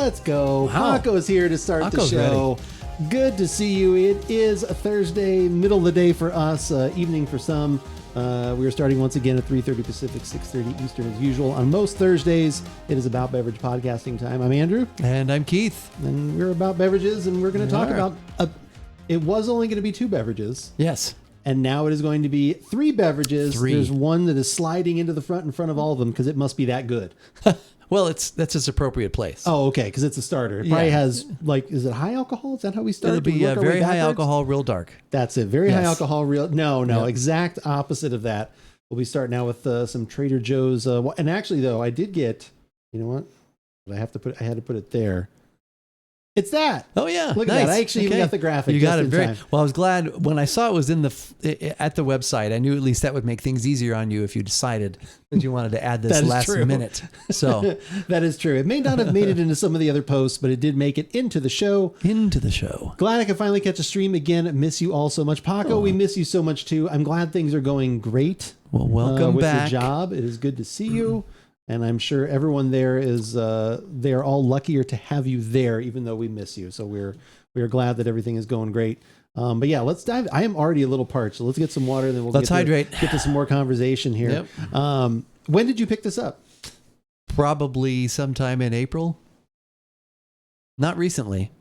let's go. Wow. Paco's here to start Paco's the show. Good to see you. It is a Thursday, middle of the day for us, evening for some. We are starting once again at 3:30 Pacific, 6:30 Eastern as usual. On most Thursdays, it is About Beverage podcasting time. I'm Andrew. And I'm Keith. And we're About Beverages, and we're going to talk about... it was only going to be 2 beverages. Yes. And now it is going to be 3 beverages. 3. There's one that is sliding into the front in front of all of them because it must be that good. Well, that's its appropriate place. Oh, okay, because it's a starter. It probably has, is it high alcohol? Is that how we start? It'll be very high alcohol, real dark. That's it. Very high Yes. alcohol, real... No, exact opposite of that. We'll be starting out with some Trader Joe's. And actually, though, I did get... You know what? I had to put it there. It's that. Oh yeah, Look at that. I actually even got the graphic. You got it time. well. I was glad when I saw it was at the website. I knew at least that would make things easier on you if you decided that you wanted to add this last minute. So that is true. It may not have made it into some of the other posts, but it did make it into the show. Glad I could finally catch a stream again. Miss you all so much, Paco. We miss you so much too. I'm glad things are going great. Well, welcome with back. Your job. It is good to see you. And I'm sure everyone there is, they're all luckier to have you there, even though we miss you. So we're glad that everything is going great. But yeah, let's dive. I am already a little parched, so let's get some water and then let's hydrate. Get to some more conversation here. Yep. When did you pick this up? Probably sometime in April. Not recently.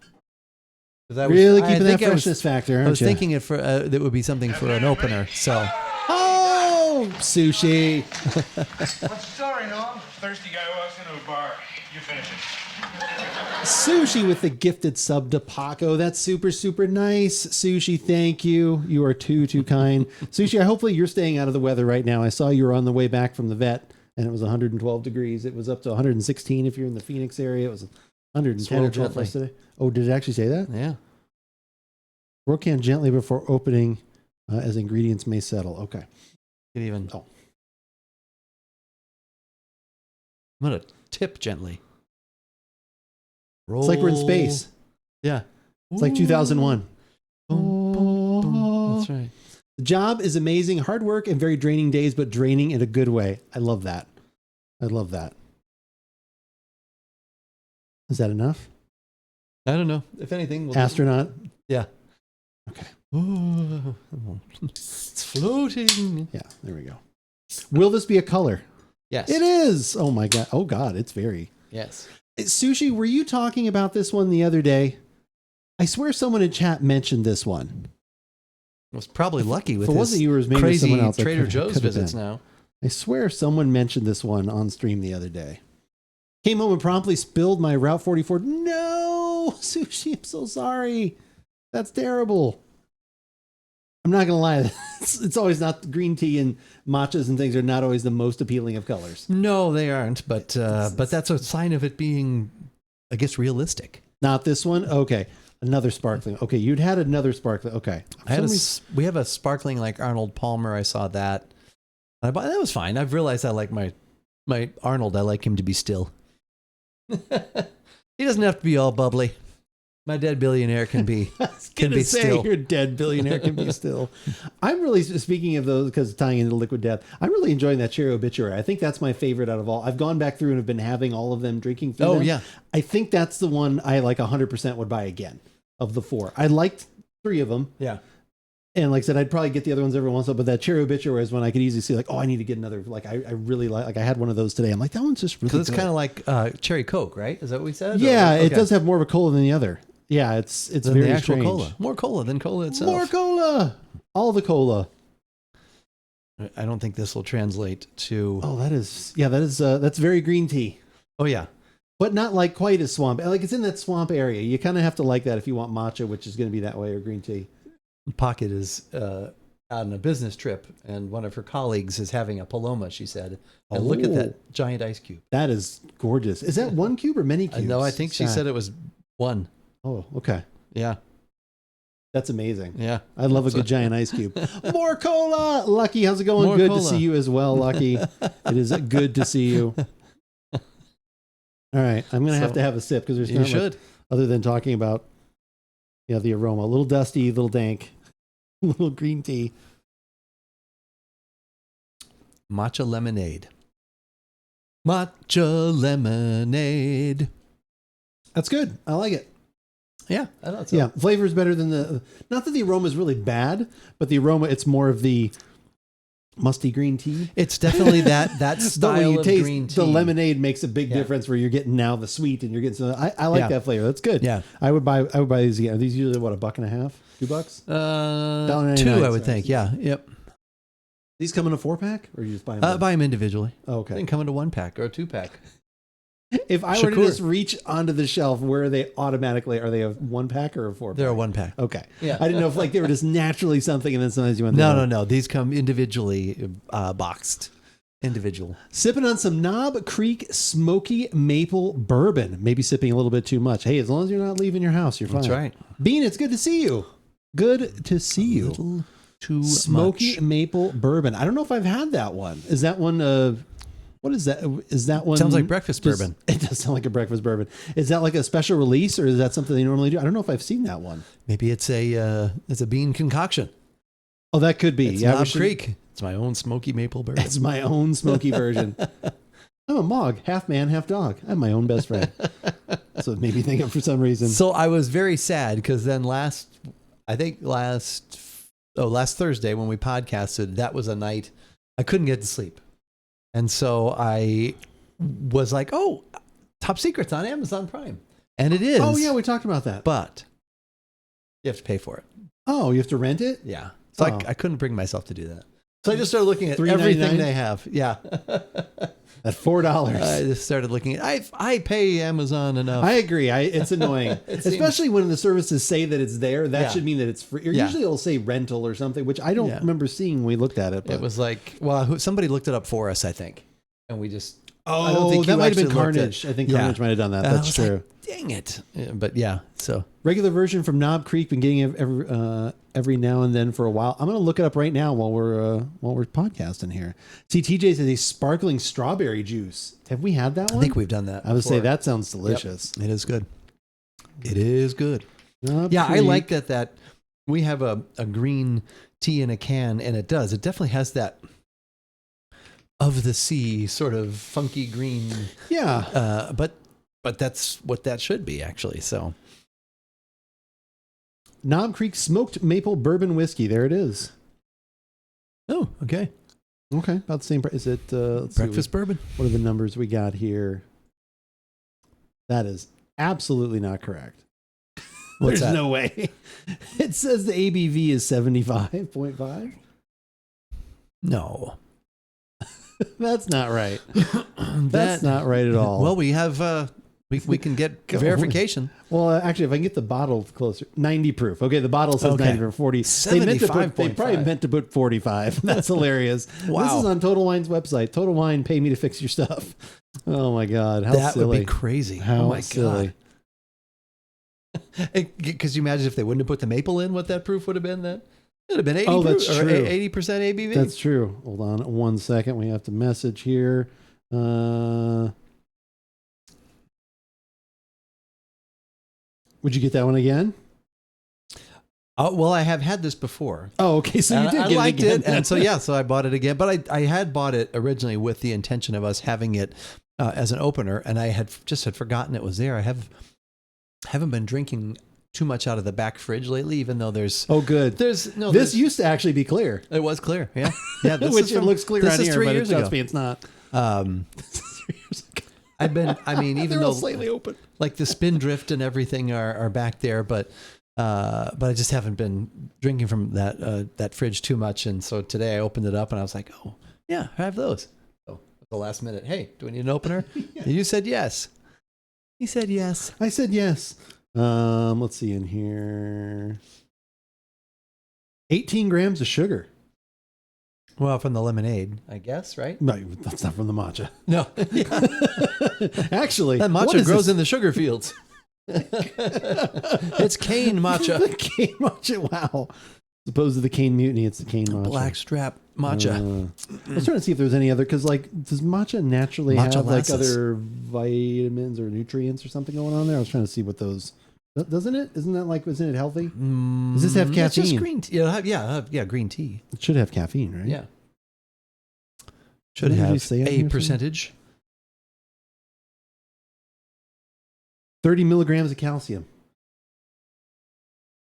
Really keeping that freshness factor, aren't you? I was thinking that would be something for an opener. So. Sushi. Sorry, no. Thirsty guy walks into a bar. You finish it. Sushi with the gifted sub to Paco. That's super, super nice. Sushi, thank you. You are too kind. Sushi, hopefully you're staying out of the weather right now. I saw you were on the way back from the vet and it was 112 degrees. It was up to 116 if you're in the Phoenix area. It was 110 or 12 yesterday. Oh, did it actually say that? Yeah. Roll can gently before opening as ingredients may settle. Okay. I'm going to tip gently. Roll. It's like we're in space. Yeah. It's like 2001. Boom, boom, boom. That's right. The job is amazing. Hard work and very draining days, but draining in a good way. I love that. Is that enough? I don't know. If anything. Astronaut? Yeah. Okay. Ooh, it's floating. Yeah, there we go. Will this be a color? Yes. It is. Oh my God. Oh God, it's very. Yes. Sushi, were you talking about this one the other day? I swear someone in chat mentioned this one. I was probably lucky with wasn't you, or maybe crazy someone else. Trader Joe's visits now. I swear someone mentioned this one on stream the other day. Came home and promptly spilled my Route 44. No, Sushi, I'm so sorry. That's terrible. I'm not going to lie. It's always not green tea and matchas and things are not always the most appealing of colors. No, they aren't. But that's a sign of it being, I guess, realistic. Not this one. Okay. Another sparkling. Okay. You'd had another sparkling. Okay. We have a sparkling like Arnold Palmer. I saw that. That was fine. I've realized I like my Arnold. I like him to be still. He doesn't have to be all bubbly. My dead billionaire can be still. Your dead billionaire can be still. I'm really, speaking of those, because tying into liquid death, I'm really enjoying that Cherry Obituary. I think that's my favorite out of all. I've gone back through and have been having all of them, drinking through them. Yeah. I think that's the one I like 100% would buy again of the 4. I liked 3 of them. Yeah. And like I said, I'd probably get the other ones every once in a while, but that Cherry Obituary is when I could easily see I need to get another. Like I really like I had one of those today. I'm like, that one's just really good. Because it's kind of like Cherry Coke, right? Is that what we said? Yeah, it does have more of a cola than the other. Yeah, it's very the actual strange. cola. More cola than cola itself. More cola. All the cola. I don't think this will translate to. Oh, that's very green tea. Oh yeah, but not like quite as swamp. Like it's in that swamp area. You kind of have to like that if you want matcha, which is going to be that way, or green tea. Pocket is out on a business trip, and one of her colleagues is having a paloma. She said, "And look at that giant ice cube. That is gorgeous. Is that one cube or many cubes?" No, I think she said it was one. Oh, okay. Yeah. That's amazing. Yeah. I love a good giant ice cube. More cola! Lucky, how's it going? More good cola. to see you as well, Lucky. It is good to see you. All right. I'm going to have a sip because there's not much other than talking about the aroma. A little dusty, a little dank, a little green tea. Matcha lemonade. Matcha lemonade. That's good. I like it. Yeah, I know. So. Yeah, flavor is better than the. Not that the aroma is really bad, but the aroma, it's more of the musty green tea. It's definitely that style but when you of taste green tea. the lemonade makes a big difference where you're getting now the sweet and you're getting some. I like that flavor. That's good. Yeah, I would buy these again. Are these usually what, $1.50, $2? $2, I would think. Yeah. Yep. These come in a 4-pack, or you just buy them? Buy them individually. Oh, okay. They can come in a 1-pack or a 2-pack. If I were to just reach onto the shelf, where are they automatically? Are they a 1-pack or a 4-pack? They're a 1-pack. Okay. Yeah. I didn't know if they were just naturally something, and then sometimes you went. No. These come individually boxed. Individual. Sipping on some Knob Creek Smoky Maple Bourbon. Maybe sipping a little bit too much. Hey, as long as you're not leaving your house, you're fine. That's right. Bean, it's good to see you. Good to see you. Too Smoky much. Maple Bourbon. I don't know if I've had that one. Is that one? What is that? Is that one? Sounds like breakfast bourbon. It does sound like a breakfast bourbon. Is that like a special release, or is that something they normally do? I don't know if I've seen that one. Maybe it's a bean concoction. Oh, that could be. It's Knob Creek. It's my own smoky maple bourbon. It's my own smoky version. I'm a Mog, half man, half dog. I'm my own best friend. So it made me think of for some reason. So I was very sad because then last Thursday when we podcasted, that was a night I couldn't get to sleep. And so I was like, oh, Top Secret's on Amazon Prime. And it is. Oh, yeah, we talked about that. But you have to pay for it. Oh, you have to rent it? Yeah. So I couldn't bring myself to do that. So I just started looking at everything they have. Yeah. At $4. I just started looking at I pay Amazon enough. I agree. It's annoying. Especially when the services say that it's there. That should mean that it's free. Or usually it'll say rental or something, which I don't remember seeing when we looked at it. But. It was like, well, somebody looked it up for us, I think. And we just... I don't think that might have been Carnage. I think Carnage might have done that. That's true. Like, dang it. Yeah, but yeah, so. Regular version from Knob Creek. Been getting every now and then for a while. I'm going to look it up right now while we're podcasting here. See, TJ says a sparkling strawberry juice. Have we had that one? I think we've done that. I would say that sounds delicious. Yep. It is good. It is good. Knob yeah, Creek. I like that we have a green tea in a can, and it does. It definitely has that of the sea sort of funky green. Yeah. But that's what that should be, actually. So. Knob Creek Smoked Maple Bourbon Whiskey. There it is. Oh, okay. Okay. About the same price. Is it breakfast bourbon? What are the numbers we got here? That is absolutely not correct. There's no way. It says the ABV is 75.5. No. That's not right. That's not right at all. Well, we have we can get verification. Well, actually, if I can get the bottle closer, 90 proof. Okay, the bottle says 90 or 40. They probably meant to put 45. That's hilarious. Wow. This is on Total Wine's website. Total Wine, pay me to fix your stuff. Oh my God, how that silly! Would be crazy. How oh my silly! Because you imagine if they wouldn't have put the maple in, what that proof would have been then. It'd have been 80 that's true. 80% ABV. That's true. Hold on 1 second. We have to message here. Would you get that one again? Oh, well, I have had this before. Oh, okay. So you did I get liked it again. And so I bought it again. But I had bought it originally with the intention of us having it as an opener, and I had forgotten it was there. I haven't been drinking too much out of the back fridge lately, even though there's... Oh, good. This used to actually be clear. It was clear, yeah. Yeah, Which it looks clear on here, 3 but years ago. trust me, it's not. 3 years ago. I've been, even though slightly open, like the Spindrift and everything are back there, but I just haven't been drinking from that fridge too much. And so today I opened it up and I was like, oh yeah, I have those. So at the last minute, hey, do we need an opener? Yeah. You said yes. He said yes. I said yes. Let's see in here. 18 grams of sugar. Well, from the lemonade, I guess, right? No, that's not from the matcha. No. Actually, that matcha grows in the sugar fields. It's cane matcha. The cane matcha, wow. As opposed to the cane mutiny, it's the cane matcha. Blackstrap matcha. I was trying to see if there's any other, because does matcha naturally have like other vitamins or nutrients or something going on there? I was trying to see what those... Doesn't it? Isn't it healthy? Does this have caffeine? It's just green tea. Yeah, green tea. It should have caffeine, right? Yeah. Should have a percentage. 30 milligrams of calcium.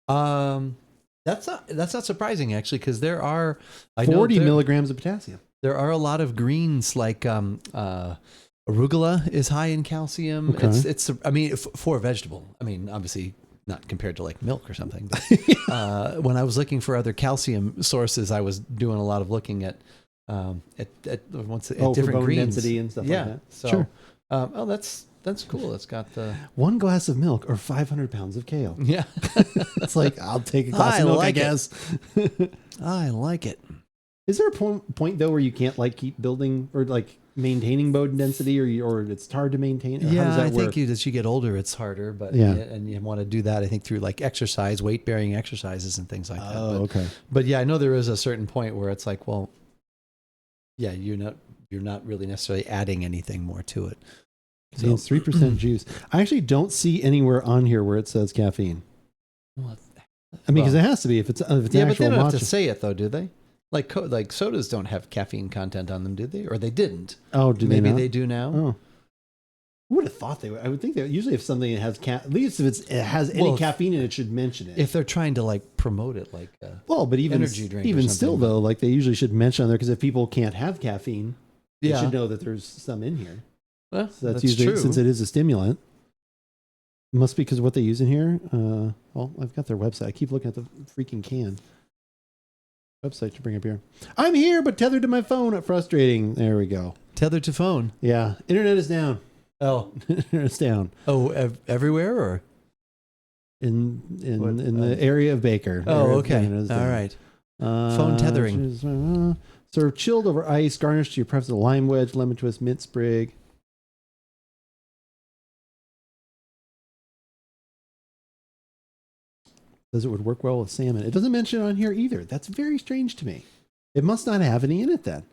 That's not surprising actually, because there are 40 milligrams of potassium. There are a lot of greens like arugula is high in calcium. Okay. It's I mean for a vegetable. I mean obviously not compared to like milk or something. But, when I was looking for other calcium sources, I was doing a lot of looking at different bone greens density and stuff like that. So, Sure. That's cool. It's got the 1 glass of milk or 500 pounds of kale. yeah. It's like, I'll take a glass of milk, I guess. I like it. Is there a point though where you can't like keep building or like maintaining bone density, or it's hard to maintain? Or how does that I work? think as you get older, it's harder. But and you want to do that, I think, through like exercise, weight bearing exercises and things like that. Oh, okay. But yeah, I know there is a certain point where it's like, well, yeah, you're not really necessarily adding anything more to it. So it's 3% juice. I actually don't see anywhere on here where it says caffeine. Well, I mean, because it has to be if it's but they actual don't have matcha. to say it though, do they? Like sodas don't have caffeine content on them, do they? Or they didn't? Oh, do they? Maybe not? they do now. Oh, I would have thought they would. I would think that usually if something has at least if it has any caffeine in it, should mention it. If they're trying to like promote it, like but even energy drink, even or still something. though, like they usually should mention on there because if people can't have caffeine, they Yeah. should know that there's some in here. Well, So that's usually true. since it is a stimulant. Must be because of what they use in here. Well, I've got their website. I keep looking at the freaking can. Website to bring up here. I'm here, but tethered to my phone. Frustrating. There we go. Tethered to phone. Yeah, internet is down. Oh, Internet's down everywhere or in the area of Baker. oh, Area of okay, Baker is all down. right. Phone tethering. Serve chilled over ice. Garnished to your preference with lime wedge, lemon twist, mint sprig. Says it would work well with salmon. It doesn't mention it on here either. That's very strange to me. It must not have any in it then.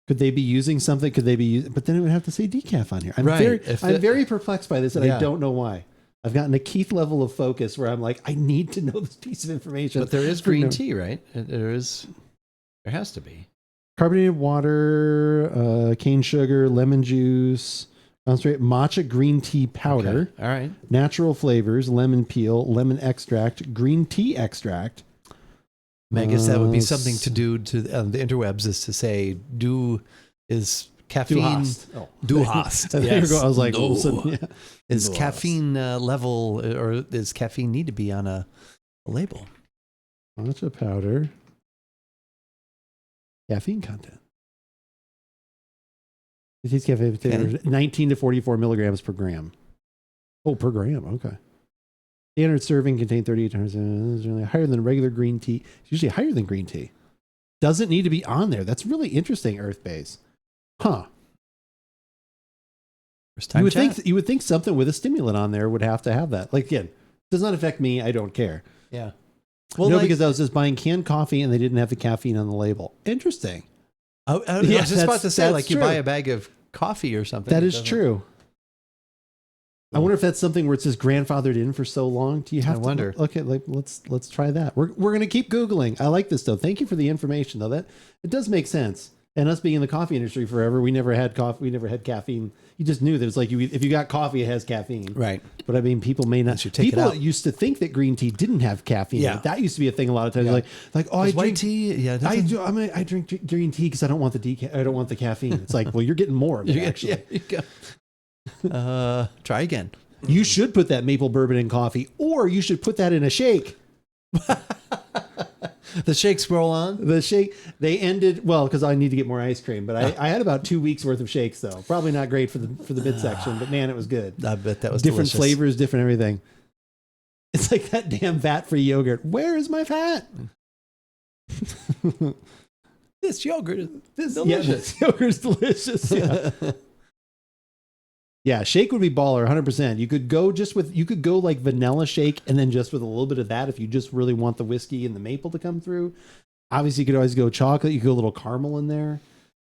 Could they be using something? But then it would have to say decaf on here. I'm very perplexed by this, and I don't know why. I've gotten a Keith level of focus where I'm like, I need to know this piece of information. But there is green tea, right? There has to be. Carbonated water, cane sugar, lemon juice, concentrate, matcha green tea powder. Okay. All right. Natural flavors, lemon peel, lemon extract, green tea extract. I guess that would be something to do to the interwebs, is to say, is caffeine... Du hast. Yes. I was like, no. yeah. Is Du caffeine level, or does caffeine need to be on a label? Matcha powder. Caffeine content. It takes caffeine 19 to 44 milligrams per gram. Oh, per gram. Okay. Standard serving contains 38 times higher than regular green tea. It's usually higher than green tea. Doesn't need to be on there. That's really interesting, Earth Base. Huh. First time You would think something with a stimulant on there would have to have that. Like, again, does not affect me. I don't care. Yeah. Well, no, because I was just buying canned coffee and they didn't have the caffeine on the label. Interesting. I was just about to say, like, you buy a bag of coffee or something. That is true. I wonder if that's something where it says grandfathered in for so long. Do you have to wonder. Okay, let's try that. We're gonna keep Googling. I like this though. Thank you for the information though. That it does make sense. And us being in the coffee industry forever, we never had coffee. We never had caffeine. You just knew that it's like if you got coffee, it has caffeine. Right. But I mean, people may not. People used to think that green tea didn't have caffeine. Yeah. That used to be a thing a lot of times. Yeah. Like I drink white tea. Yeah. I drink green tea because I don't want I don't want the caffeine. It's like, well, you're getting more of it actually. Yeah, you go. Try again. You should put that maple bourbon in coffee, or you should put that in a shake. The shakes roll on. The shake, they ended, well, because I need to get more ice cream, but I had about 2 weeks worth of shakes though. Probably not great for the midsection, but man, it was good. I bet that was different delicious. flavors, different everything. It's like that damn fat-free yogurt. Where is my fat? This yogurt is delicious. Yeah, this yogurt is delicious. Yeah. Yeah, shake would be baller, 100%. You could go like vanilla shake and then just with a little bit of that if you just really want the whiskey and the maple to come through. Obviously, you could always go chocolate. You could go a little caramel in there.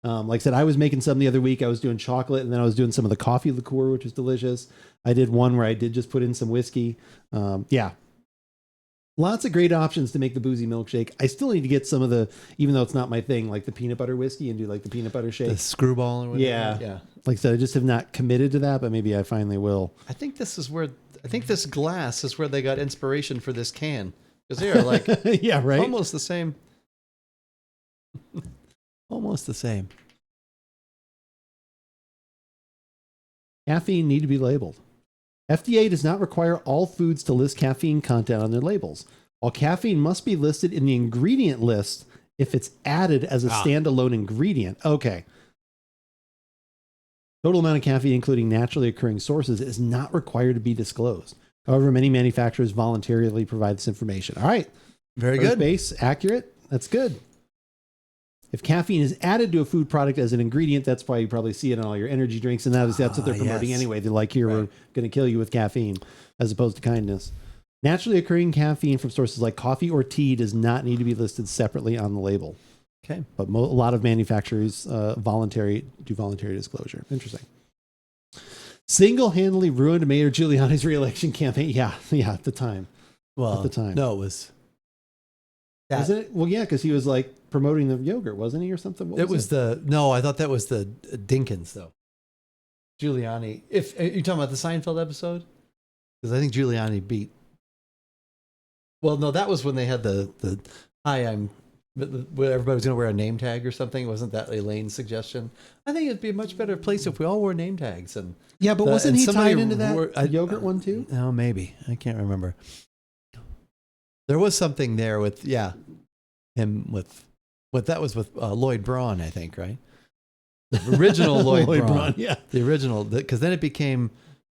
Like I said, I was making some the other week. I was doing chocolate and then I was doing some of the coffee liqueur, which was delicious. I did one where I did just put in some whiskey. Yeah. Lots of great options to make the boozy milkshake. I still need to get some of the, even though it's not my thing, like the peanut butter whiskey and do like the peanut butter shake. The screwball or whatever. Yeah. Like I said, I just have not committed to that, but maybe I finally will. I think this glass is where they got inspiration for this can. Because they are like yeah, right. almost the same. Almost the same. Caffeine need to be labeled. FDA does not require all foods to list caffeine content on their labels. While caffeine must be listed in the ingredient list if it's added as a standalone ingredient. Okay. Total amount of caffeine, including naturally occurring sources, is not required to be disclosed. However, many manufacturers voluntarily provide this information. All right. Very good. Base, accurate. That's good. If caffeine is added to a food product as an ingredient, that's why you probably see it in all your energy drinks. And that's what they're promoting anyway. They're like, here, we're going to kill you with caffeine as opposed to kindness. Naturally occurring caffeine from sources like coffee or tea does not need to be listed separately on the label. Okay. But a lot of manufacturers do voluntary disclosure. Interesting. Single-handedly ruined Mayor Giuliani's re-election campaign. Yeah, at the time. Well, at the time. No, it was. Wasn't it? Well, yeah, because he was like promoting the yogurt, wasn't he, or something? I thought that was the Dinkins, though. Giuliani. If you're talking about the Seinfeld episode, because I think Giuliani beat. Well, no, that was when they had the where everybody was going to wear a name tag or something. Wasn't that Elaine's suggestion? I think it'd be a much better place if we all wore name tags. And yeah, but wasn't he tied into that a yogurt one too? No, maybe. I can't remember. There was something there with him with what that was with Lloyd Braun, I think, right? The original Lloyd Braun. Yeah, the original, because then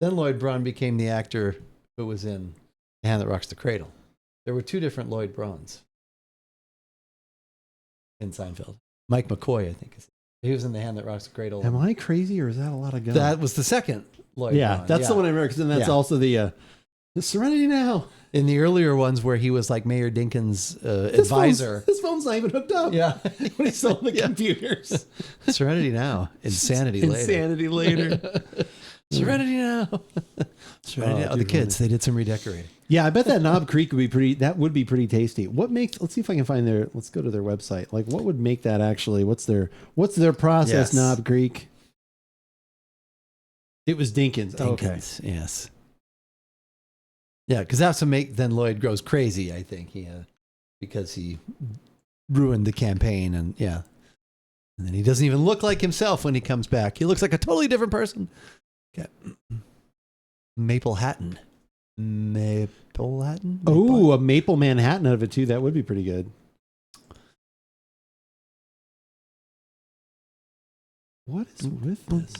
Lloyd Braun became the actor who was in The Hand That Rocks the Cradle. There were two different Lloyd Brauns in Seinfeld. Mike McCoy, I think. He was in The Hand That Rocks the Cradle. Am I crazy, or is that a lot of guns? That was the second Lloyd Braun. That's the one I remember, because then that's also the Serenity Now. In the earlier ones where he was like Mayor Dinkins' advisor. His phone's not even hooked up. Yeah. When he's on the computers. Serenity Now. Insanity later. Insanity later. Serenity Now. Serenity Now. The kids, they did some redecorating. Yeah, I bet that Knob Creek would be pretty tasty. Let's see if I can find let's go to their website. Like, what would make that actually, what's their process, Knob Creek? It was Dinkins. Okay. Yes. Yeah, because that's to make then Lloyd goes crazy, I think. Because he ruined the campaign, and then he doesn't even look like himself when he comes back. He looks like a totally different person. Okay. Maple Hatton. Oh, a Maple Manhattan out of it too. That would be pretty good. What is with this?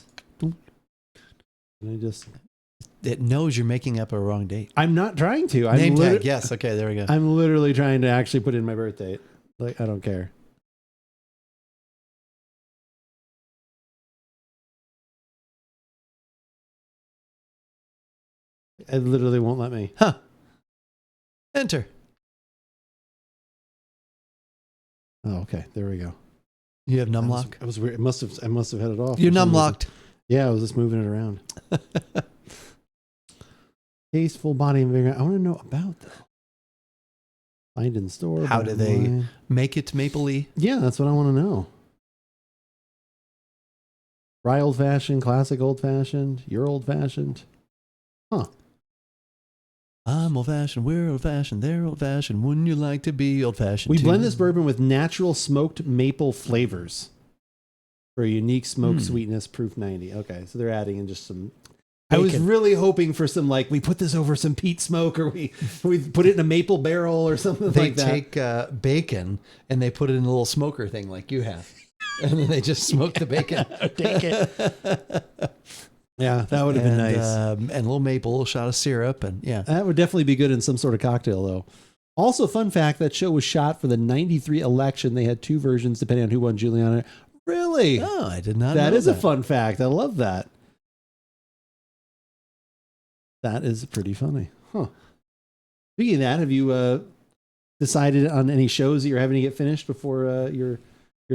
It knows you're making up a wrong date. I'm not trying to. Name tag, yes. Okay, there we go. I'm literally trying to actually put in my birth date. Like, I don't care. It literally won't let me. Huh. Enter. Oh, okay. There we go. You have numlock? That was weird. I must have had it off. You're numlocked. Yeah, I was just moving it around. Taste, full body, and vigor. I want to know about that. Find in store. How do they make it mapley? Yeah, that's what I want to know. Rye old fashioned, classic old fashioned, you're old fashioned. Huh. I'm old fashioned, we're old fashioned, they're old fashioned. Wouldn't you like to be old fashioned? We too? blend this bourbon with natural smoked maple flavors for a unique smoke sweetness, proof 90. Okay, so they're adding in just some. Bacon. I was really hoping for some, like, we put this over some peat smoke, or we put it in a maple barrel or something like that. They take bacon and they put it in a little smoker thing like you have. And then they just smoke the bacon. Take it. Yeah, that would have been nice. And a little maple, a little shot of syrup. And yeah. That would definitely be good in some sort of cocktail, though. Also, fun fact, that show was shot for the 93 election. They had two versions depending on who won Giuliani. Really? Oh, I did not know that. That is a fun fact. I love that. That is pretty funny. Huh. Speaking of that, have you decided on any shows that you're having to get finished before your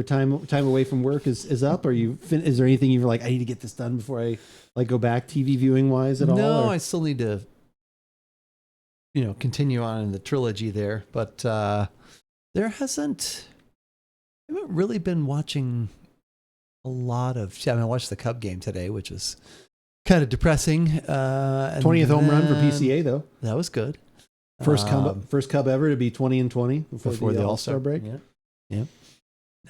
time away from work is up? Are you is there anything you're like, I need to get this done before I like go back TV viewing wise at all? No, I still need to continue on in the trilogy there. But there hasn't. I haven't really been watching a lot of. I mean, I watched the Cub game today, which was kind of depressing. 20th home run for PCA though. That was good. First Cub ever to be 20-20 before the All-Star break. Yeah.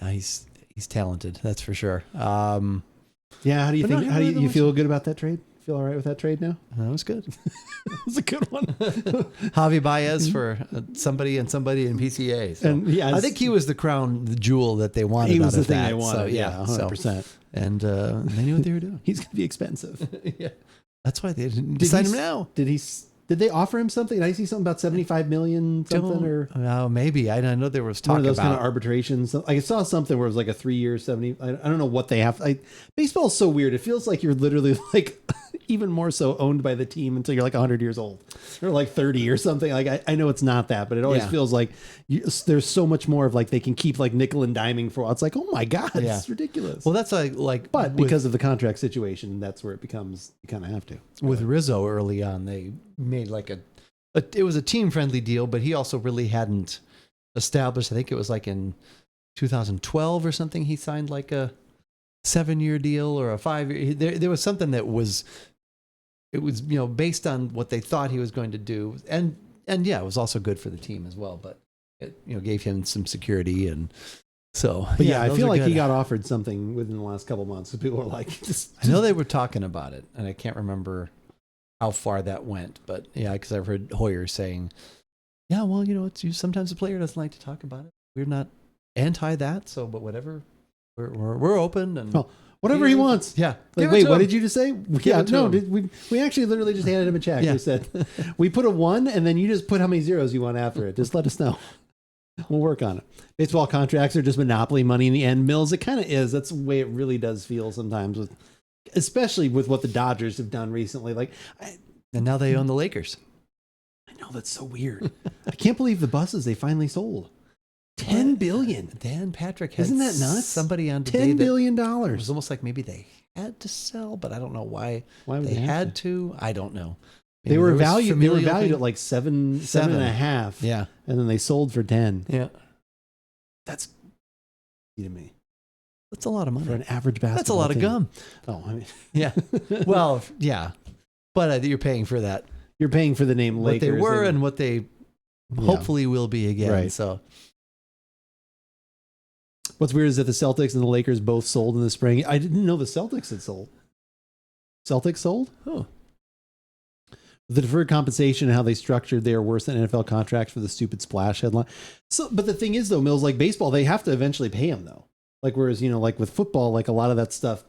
No, he's talented. That's for sure. Yeah. How do you think? How do you feel good about that trade? Feel all right with that trade now? That was good. That was a good one. Javi Baez for somebody in PCA. So. And yeah, I think he was the jewel that they wanted. He was the out of thing that. they wanted. So, yeah, 100%. And they knew what they were doing. He's going to be expensive. Yeah, that's why they didn't sign him now. Did they offer him something? Did I see something about 75 million something or? Oh, maybe. I know there was talk one of those about kind of arbitrations. I saw something where it was like a 3-year 70. I don't know what they have. Baseball's so weird. It feels like you're literally like even more so owned by the team until you're like 100 years old or like 30 or something. Like I know it's not that, but it always feels like there's so much more of like they can keep like nickel and diming for a while. It's like, oh my God, it's ridiculous. Well, that's like but because of the contract situation, that's where it becomes, you kind of have to. With Rizzo early on, they made like it was a team friendly deal, but he also really hadn't established. I think it was like in 2012 or something. He signed like a 7-year deal or a 5-year. There was something that was, it was, based on what they thought he was going to do. And yeah, it was also good for the team as well, but it, gave him some security. And so, but yeah, I feel like he got offered something within the last couple of months. So people were like, I know they were talking about it and I can't remember how far that went, but yeah, because I've heard Hoyer saying, yeah, well, sometimes the player doesn't like to talk about it. We're not anti that. So, but whatever, we're open and whatever he wants. Yeah. Like, wait, what did you just say? Yeah, no, we actually literally just handed him a check. Yeah. We said, we put a 1 and then you just put how many zeros you want after it. Just let us know. We'll work on it. Baseball contracts are just monopoly money in the end. Mills, it kind of is. That's the way it really does feel sometimes especially with what the Dodgers have done recently. And now they own the Lakers. I know, that's so weird. I can't believe the buses they finally sold. $10 billion. Dan Patrick had Isn't that nuts? Somebody on today $10 billion. It was almost like maybe they had to sell, but I don't know why would they had to. I don't know. Maybe they were valued at like seven and a half. Yeah. And then they sold for 10. Yeah. That's to me. That's a lot of money for an average basketball. That's a lot of gum. Oh, I mean, yeah. Well, yeah, but you're paying for that. You're paying for the name Lakers. What they were and what they hopefully will be again. Right. So, what's weird is that the Celtics and the Lakers both sold in the spring. I didn't know the Celtics had sold. Celtics sold? Oh. The deferred compensation and how they structured their worse than NFL contracts for the stupid splash headline. So, but the thing is, though, Mills, like baseball, they have to eventually pay him, though. Like, whereas, like with football, like a lot of that stuff,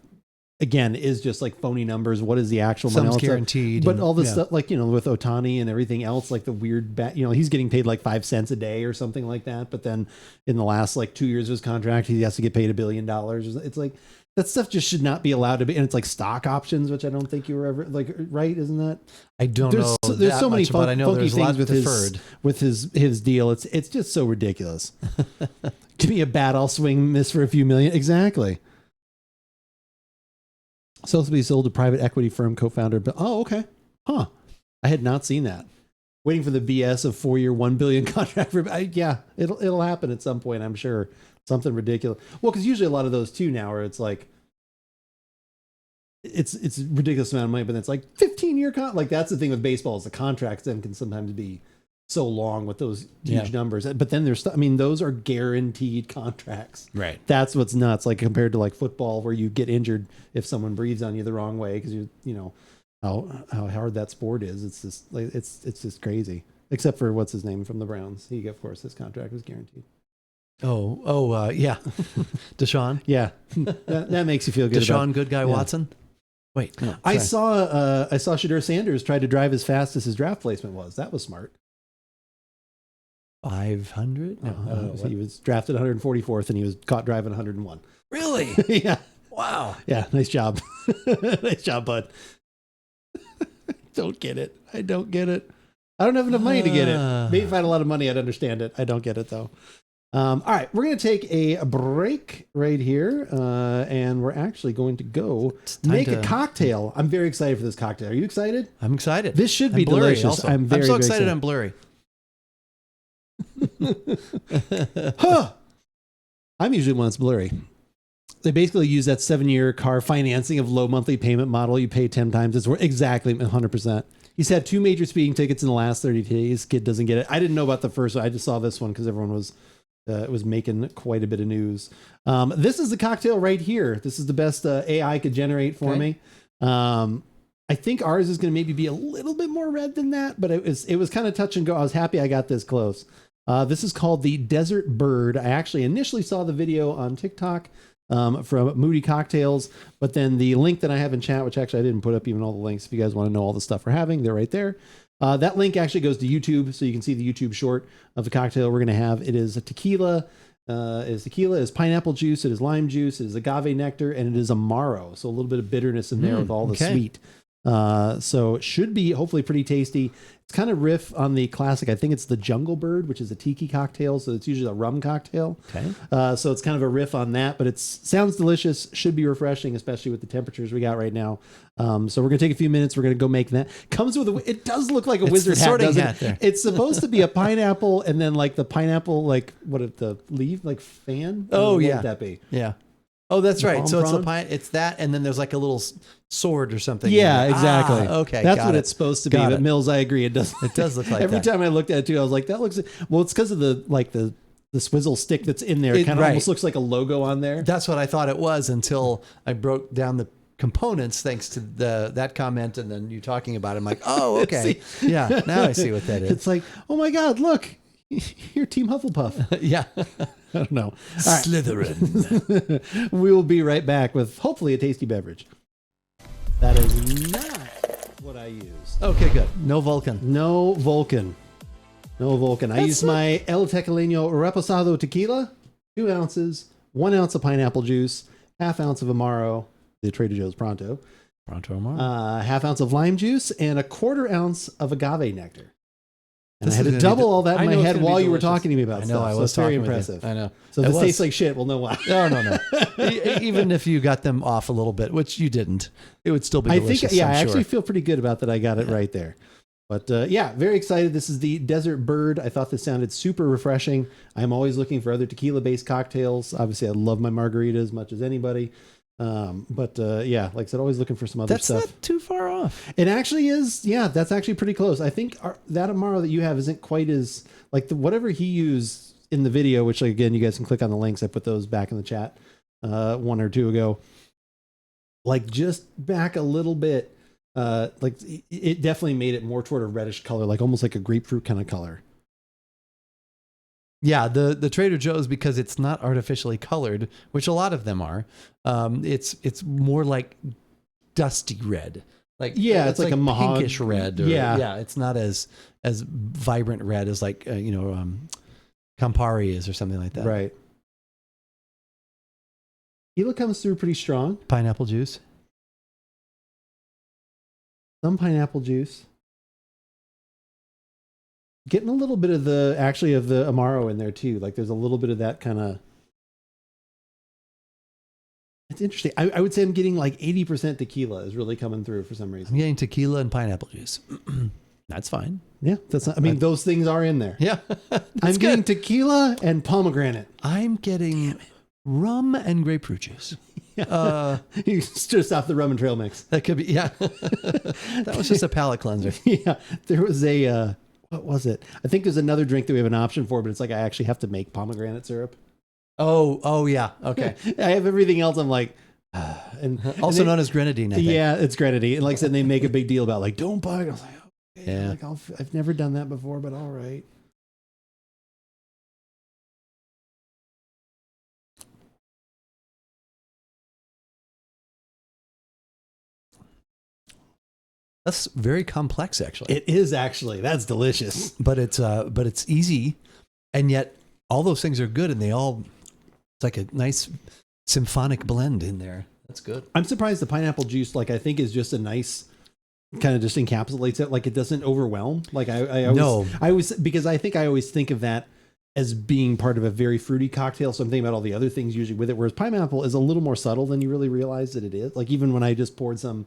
again, is just like phony numbers. What is the actual money? Some's guaranteed. But all this stuff, like, with Ohtani and everything else, like the weird, he's getting paid like 5 cents a day or something like that. But then in the last like 2 years of his contract, he has to get paid $1 billion. It's like, that stuff just should not be allowed to be. And it's like stock options, which I don't think you were ever like, right? Isn't that? I don't know. There's so many funky things with his deal. It's just so ridiculous. Give me a bat, I'll swing, miss for a few million. Exactly. Supposed to be sold to private equity firm co-founder. But okay. Huh. I had not seen that. Waiting for the BS of 4-year, $1 billion contract. It'll happen at some point, I'm sure. Something ridiculous. Well, because usually a lot of those too now are it's like it's a ridiculous amount of money, but it's like 15-year like that's the thing with baseball is the contracts then can sometimes be so long with those huge numbers. But then those are guaranteed contracts. Right. That's what's nuts. Like compared to like football where you get injured if someone breathes on you the wrong way because how hard that sport is. It's just like it's just crazy. Except for what's his name from the Browns. He, of course, his contract was guaranteed. Yeah. Deshaun. Yeah. that makes you feel good. Deshaun, good guy Watson. Wait, no, I saw Shadur Sanders try to drive as fast as his draft placement was. That was smart. 500? No, he was drafted 144th and he was caught driving 101. Really? Yeah. Wow. Yeah. Nice job. Nice job, bud. Don't get it. I don't get it. I don't have enough money to get it. Maybe if I had a lot of money, I'd understand it. I don't get it though. All right, we're going to take a break right here, and we're actually going to go make a cocktail. I'm very excited for this cocktail. Are you excited? I'm excited. This should be delicious. Also. I'm so very excited. I'm blurry. Huh. I'm usually one that's blurry. They basically use that 7-year car financing of low monthly payment model. You pay 10 times. It's worth exactly 100%. He's had 2 major speeding tickets in the last 30 days. Kid doesn't get it. I didn't know about the first one. I just saw this one because everyone was making quite a bit of news. This is the cocktail right here. This is the best AI could generate for me. I think ours is going to maybe be a little bit more red than that, but it was kind of touch and go. I was happy I got this close. This is called the Desert Bird. I actually initially saw the video on TikTok from Moody Cocktails, but then the link that I have in chat, which actually I didn't put up even all the links. If you guys want to know all the stuff we're having, they're right there. That link actually goes to YouTube, so you can see the YouTube short of the cocktail we're going to have. It is a tequila. Is pineapple juice, it is lime juice, it is agave nectar, and it is amaro. So a little bit of bitterness in there with all the sweet. So it should be hopefully pretty tasty. It's kind of riff on the classic. I think it's the Jungle Bird, which is a tiki cocktail. So it's usually a rum cocktail. Okay. So it's kind of a riff on that, but it sounds delicious. Should be refreshing, especially with the temperatures we got right now. So we're going to take a few minutes. We're going to go make that. Comes with it does look like a wizard hat, doesn't it? There. It's supposed to be a pineapple and then like the pineapple, like the leaf, like fan. Oh, what yeah. would that be? Yeah. Oh, that's right. So it's that, and then there's like a little sword or something. Yeah, exactly. Okay, that's what it's supposed to be. But Mills, I agree, it does. It does look like every that. time I looked at it too, I was like, that looks. Well, it's because of the swizzle stick that's in there. It kind of almost looks like a logo on there. That's what I thought it was until I broke down the components thanks to that comment, and then you talking about it. I'm like, oh, okay, yeah. Now I see what that is. It's like, oh my God, look. You're Team Hufflepuff. Yeah. I don't know. Slytherin. We will be right back with hopefully a tasty beverage. That is not what I used. Okay, good. No Vulcan. No Vulcan. I used my El Tequileno Reposado Tequila, 2 ounces, 1 ounce of pineapple juice, ½ ounce of Amaro, the Trader Joe's Pronto Amaro, ½ ounce of lime juice, and a $1/4 ounce of agave nectar. And I had to double all that in my head while you were talking to me about stuff. I was very impressive. I know. So this tastes like shit. We'll know why. No. Even if you got them off a little bit, which you didn't, it would still be delicious. I actually feel pretty good about that. I got it right there. But very excited. This is the Desert Bird. I thought this sounded super refreshing. I'm always looking for other tequila-based cocktails. Obviously, I love my margarita as much as anybody. Like I said, always looking for some other stuff. That's not too far off. It actually is. Yeah, that's actually pretty close. I think that Amaro that you have isn't quite as like whatever he used in the video, which again, you guys can click on the links. I put those back in the chat 1 or 2 ago. Like just back a little bit. Like it definitely made it more toward a reddish color, like almost like a grapefruit kind of color. Yeah, the Trader Joe's, because it's not artificially colored, which a lot of them are. It's more like dusty red. Like it's like a pinkish red. Yeah, it's not as vibrant red as like Campari is or something like that. Right. Tequila comes through pretty strong. Pineapple juice. Some pineapple juice. Getting a little bit of the Amaro in there too. Like there's a little bit of that kind of. It's interesting. I would say I'm getting like 80% tequila is really coming through for some reason. I'm getting tequila and pineapple juice. That's fine. Yeah, that's not. I mean, those things are in there. Yeah, I'm getting tequila and pomegranate. I'm getting rum and grapefruit juice. You just off the rum and trail mix. That could be. Yeah, that was just a palate cleanser. Yeah, there was a. What was it? I think there's another drink that we have an option for, but it's like I actually have to make pomegranate syrup. Oh yeah. Okay. I have everything else. I'm like, also known as grenadine. I think. Yeah, it's grenadine. And like I said, they make a big deal about like, don't buy it. I was like, okay, yeah. Like I've never done that before, but all right. That's very complex, actually. It is actually. That's delicious. But it's easy, and yet all those things are good, and it's like a nice symphonic blend in there. That's good. I'm surprised the pineapple juice, like I think, is just a nice kind of just encapsulates it. Like it doesn't overwhelm. Like I always because I think I always think of that as being part of a very fruity cocktail. So I'm thinking about all the other things usually with it, whereas pineapple is a little more subtle than you really realize that it is. Like even when I just poured some,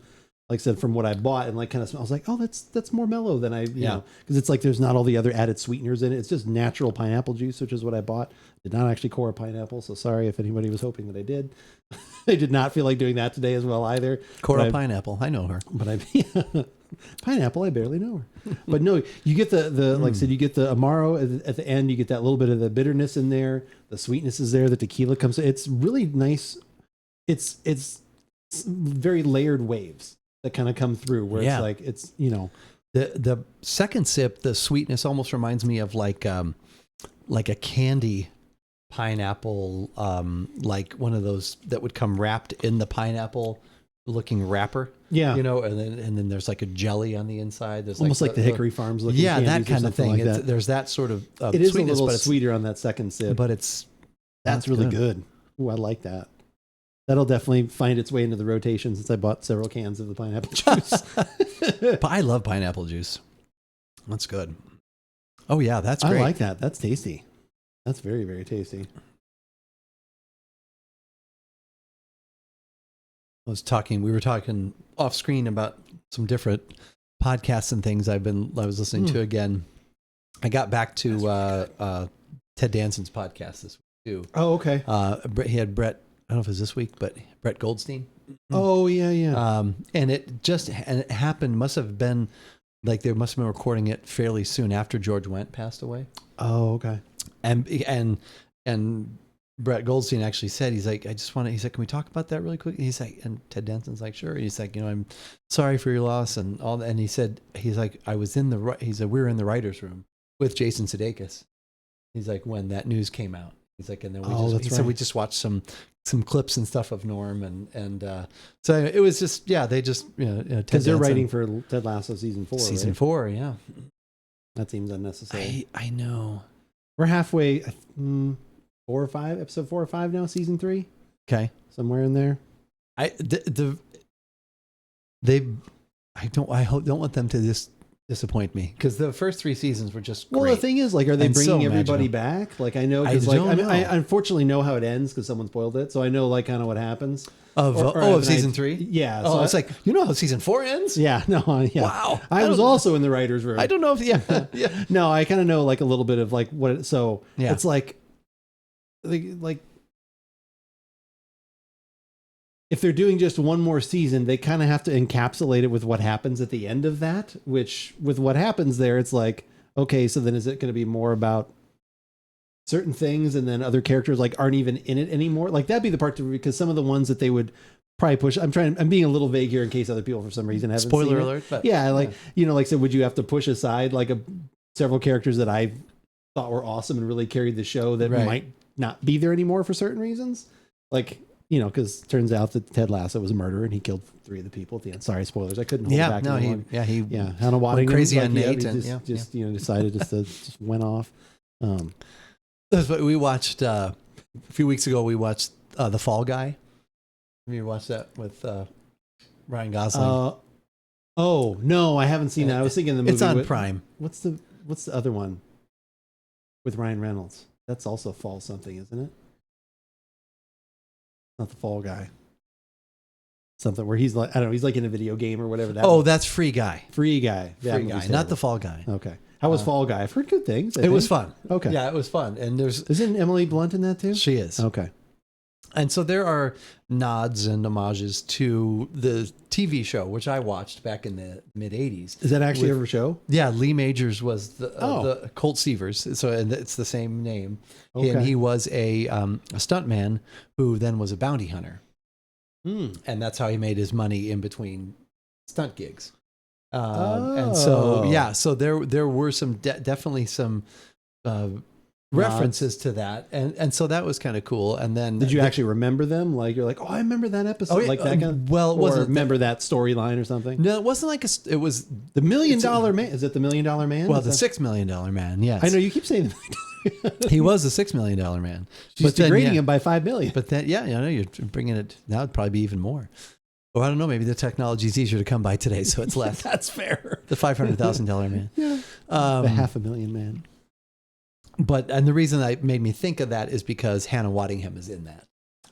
like I said, from what I bought and like kind of, I was like, oh, that's more mellow than you know, because it's like there's not all the other added sweeteners in it. It's just natural pineapple juice, which is what I bought. Did not actually core a pineapple, so sorry if anybody was hoping that I did. I did not feel like doing that today as well either. Cora Pineapple, I know her. But Pineapple, I barely know her. But no, you get the like I said, you get the Amaro at the end. You get that little bit of the bitterness in there. The sweetness is there. The tequila comes. It's really nice. It's very layered waves that kind of come through where it's like, it's, you know. The second sip, the sweetness almost reminds me of like a candy pineapple, like one of those that would come wrapped in the pineapple looking wrapper. Yeah. You know, and then there's like a jelly on the inside. There's almost like the Hickory Farms looking candies, that kind of thing. Like that. There's that sort of it is sweetness, a little sweeter on that second sip. But that's really good. Ooh, I like that. That'll definitely find its way into the rotation since I bought several cans of the pineapple juice. But I love pineapple juice. That's good. Oh yeah, that's great. I like that. That's tasty. That's very, very tasty. We were talking off screen about some different podcasts and things I was listening to again. I got back to Ted Danson's podcast this week too. Oh, okay. He had Brett, I don't know if it was this week, but Brett Goldstein. Oh, yeah. And it happened, must have been like they must have been recording it fairly soon after George Wendt passed away. Oh, okay. And Brett Goldstein actually said, he's like, can we talk about that really quick? He's like, and Ted Danson's like, sure. He's like, I'm sorry for your loss and all that. And he said, we were in the writer's room with Jason Sudeikis. He's like, when that news came out, he's like, and then said we just watched some clips and stuff of Norm and so it was just, they just, because they're writing for Ted Lasso season 4. Season 4. Yeah. That seems unnecessary. I know. We're halfway, 4 or 5, episode 4 or 5 now, season 3. Okay. Somewhere in there. I don't want them to disappoint me because the first 3 seasons were just great. Well, the thing is, like, are they bringing everybody back? Like, I know, because I unfortunately know how it ends because someone spoiled it, so I know like kind of what happens of season 3. Yeah. So it's like, how season 4 ends? Yeah. No. Yeah. Wow. I was also in the writer's room. I don't know if yeah. No, I kind of know like a little bit of like what. It's like if they're doing just one more season, they kind of have to encapsulate it with what happens at the end of that, which with what happens there, it's like, okay, so then is it going to be more about certain things and then other characters like aren't even in it anymore? Like that'd be the part because some of the ones that they would probably push, I'm being a little vague here in case other people for some reason haven't spoiler seen alert, but like I said, would you have to push aside like several characters that I thought were awesome and really carried the show that might not be there anymore for certain reasons? Like, because it turns out that Ted Lasso was a murderer and he killed 3 of the people at the end. Sorry, spoilers. I couldn't hold back. Hannah Waddingham crazy like, on Nate. Decided just went off. That's what we watched a few weeks ago. We watched The Fall Guy. Have you watched that with Ryan Gosling? Oh no, I haven't seen that. I was thinking the movie. It's on Prime. What's the other one with Ryan Reynolds? That's also Fall something, isn't it? Not The Fall Guy. Something where he's like, I don't know, he's like in a video game or whatever. That's Free Guy. Free Guy, not The Fall Guy. Okay. How was Fall Guy? I've heard good things. It was fun. Okay. Yeah, it was fun. And isn't Emily Blunt in that too? She is. Okay. And so there are nods and homages to the TV show, which I watched back in the mid 80s. Is that actually a show? Yeah, Lee Majors was the Colt Seavers, so and it's the same name. Okay. And he was a stuntman who then was a bounty hunter, and that's how he made his money in between stunt gigs. And so there were some definitely some references to that, and so that was kind of cool. And then did you actually remember them? Like you're like, oh, I remember that episode, like that kind of. Well, it wasn't remember that storyline or something? No, it wasn't like it was the $1 Million Man. Is it the $1 Million Man? Well, the $6 Million Man. Yes, I know you keep saying that. He was the $6 Million Man. She's degrading him by $5 million. But then, I know you're bringing it now. It'd probably be even more. Or I don't know. Maybe the technology is easier to come by today, so it's less. That's fair. The $500,000 man. Yeah. The $500,000 Man. And the reason that made me think of that is because Hannah Waddingham is in that.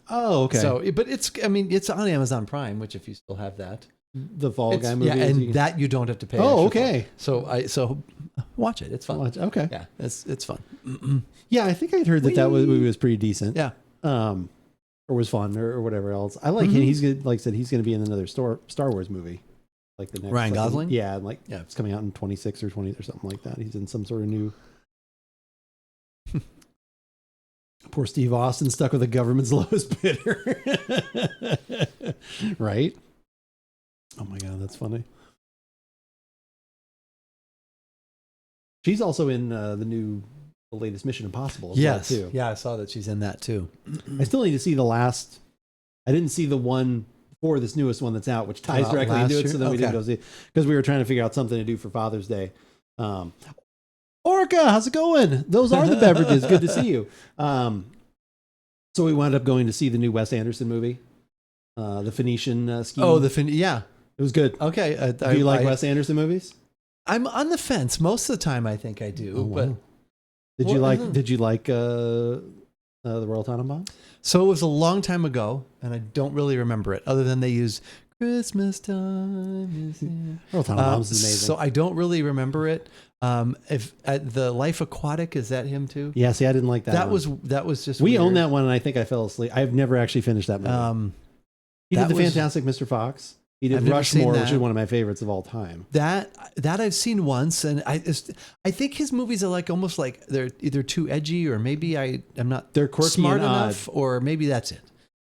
Oh, okay. So, but it's on Amazon Prime, which if you still have that, the Fall Guy movie. Yeah, and that you don't have to pay. Oh, extra okay. for. So watch it. It's fun. Okay. Yeah, it's fun. Yeah, I think I'd heard that movie was pretty decent. Yeah. Or was fun or whatever else. I like him. He's good. Like I said, he's going to be in another Star Wars movie. Like the next Ryan Gosling? Yeah, it's coming out in 26 or 20 or something like that. He's in some sort of new. Poor Steve Austin stuck with the government's lowest bidder. Right? Oh my God, that's funny. She's also in the latest Mission Impossible. Yes. Well too. Yeah, I saw that she's in that too. I still need to see the last. I didn't see the one before this newest one that's out, which ties directly into it. So then we didn't go see it because we were trying to figure out something to do for Father's Day. Orca, how's it going? Those are the beverages. Good to see you. So we wound up going to see the new Wes Anderson movie, the Phoenician Scheme. Oh, yeah. It was good. Okay. Do you like Wes Anderson movies? I'm on the fence. Most of the time, I think I do. Oh, wow. But Did you like the Royal Tenenbaums? So it was a long time ago, and I don't really remember it, other than they use Christmas time is here. Royal Tenenbaums is amazing. So I don't really remember it. If the Life Aquatic, is that him too? Yeah, see, I didn't like that. That was just we weird. own that one, and I think I fell asleep. I've never actually finished that movie. He did the Fantastic Mr. Fox. He did Rushmore, which is one of my favorites of all time. That I've seen once, and I think his movies are like almost like they're either too edgy, or maybe I'm not. They're quirky smart and enough, or maybe that's it.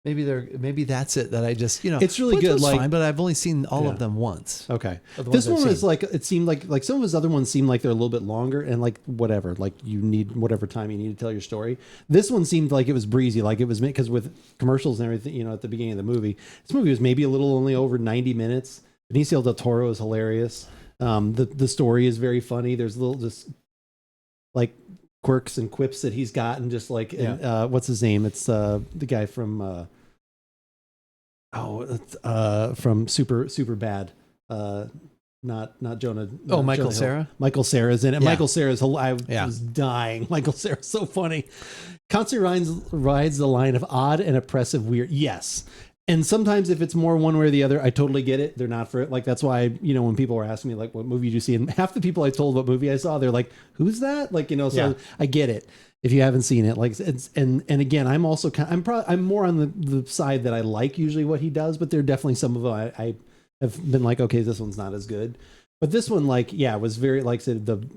Maybe that's it. That I just it's really good. Like fine, but I've only seen all of them once. Okay, this one was like it seemed like some of his other ones seemed like they're a little bit longer and like whatever. Like you need whatever time you need to tell your story. This one seemed like it was breezy, like it was made because with commercials and everything. At the beginning of the movie, this movie was maybe a little only over 90 minutes. Benicio del Toro is hilarious. The story is very funny. There's little just like quirks and quips that he's got, and just like what's his name? It's the guy from from Super Bad. Not Jonah. Michael Cera. Michael Cera's in it. Yeah. Michael Cera's. I was dying. Michael Cera's so funny. Constantly rides the line of odd and oppressive weird. Yes. And sometimes if it's more one way or the other, I totally get it. They're not for it. Like, that's why, when people were asking me, like, what movie did you see? And half the people I told what movie I saw, they're like, who's that? Like, so I get it. If you haven't seen it, like, and again, I'm also I'm more on the side that I like usually what he does, but there are definitely some of them I have been like, okay, this one's not as good. But this one, was very, like I said, the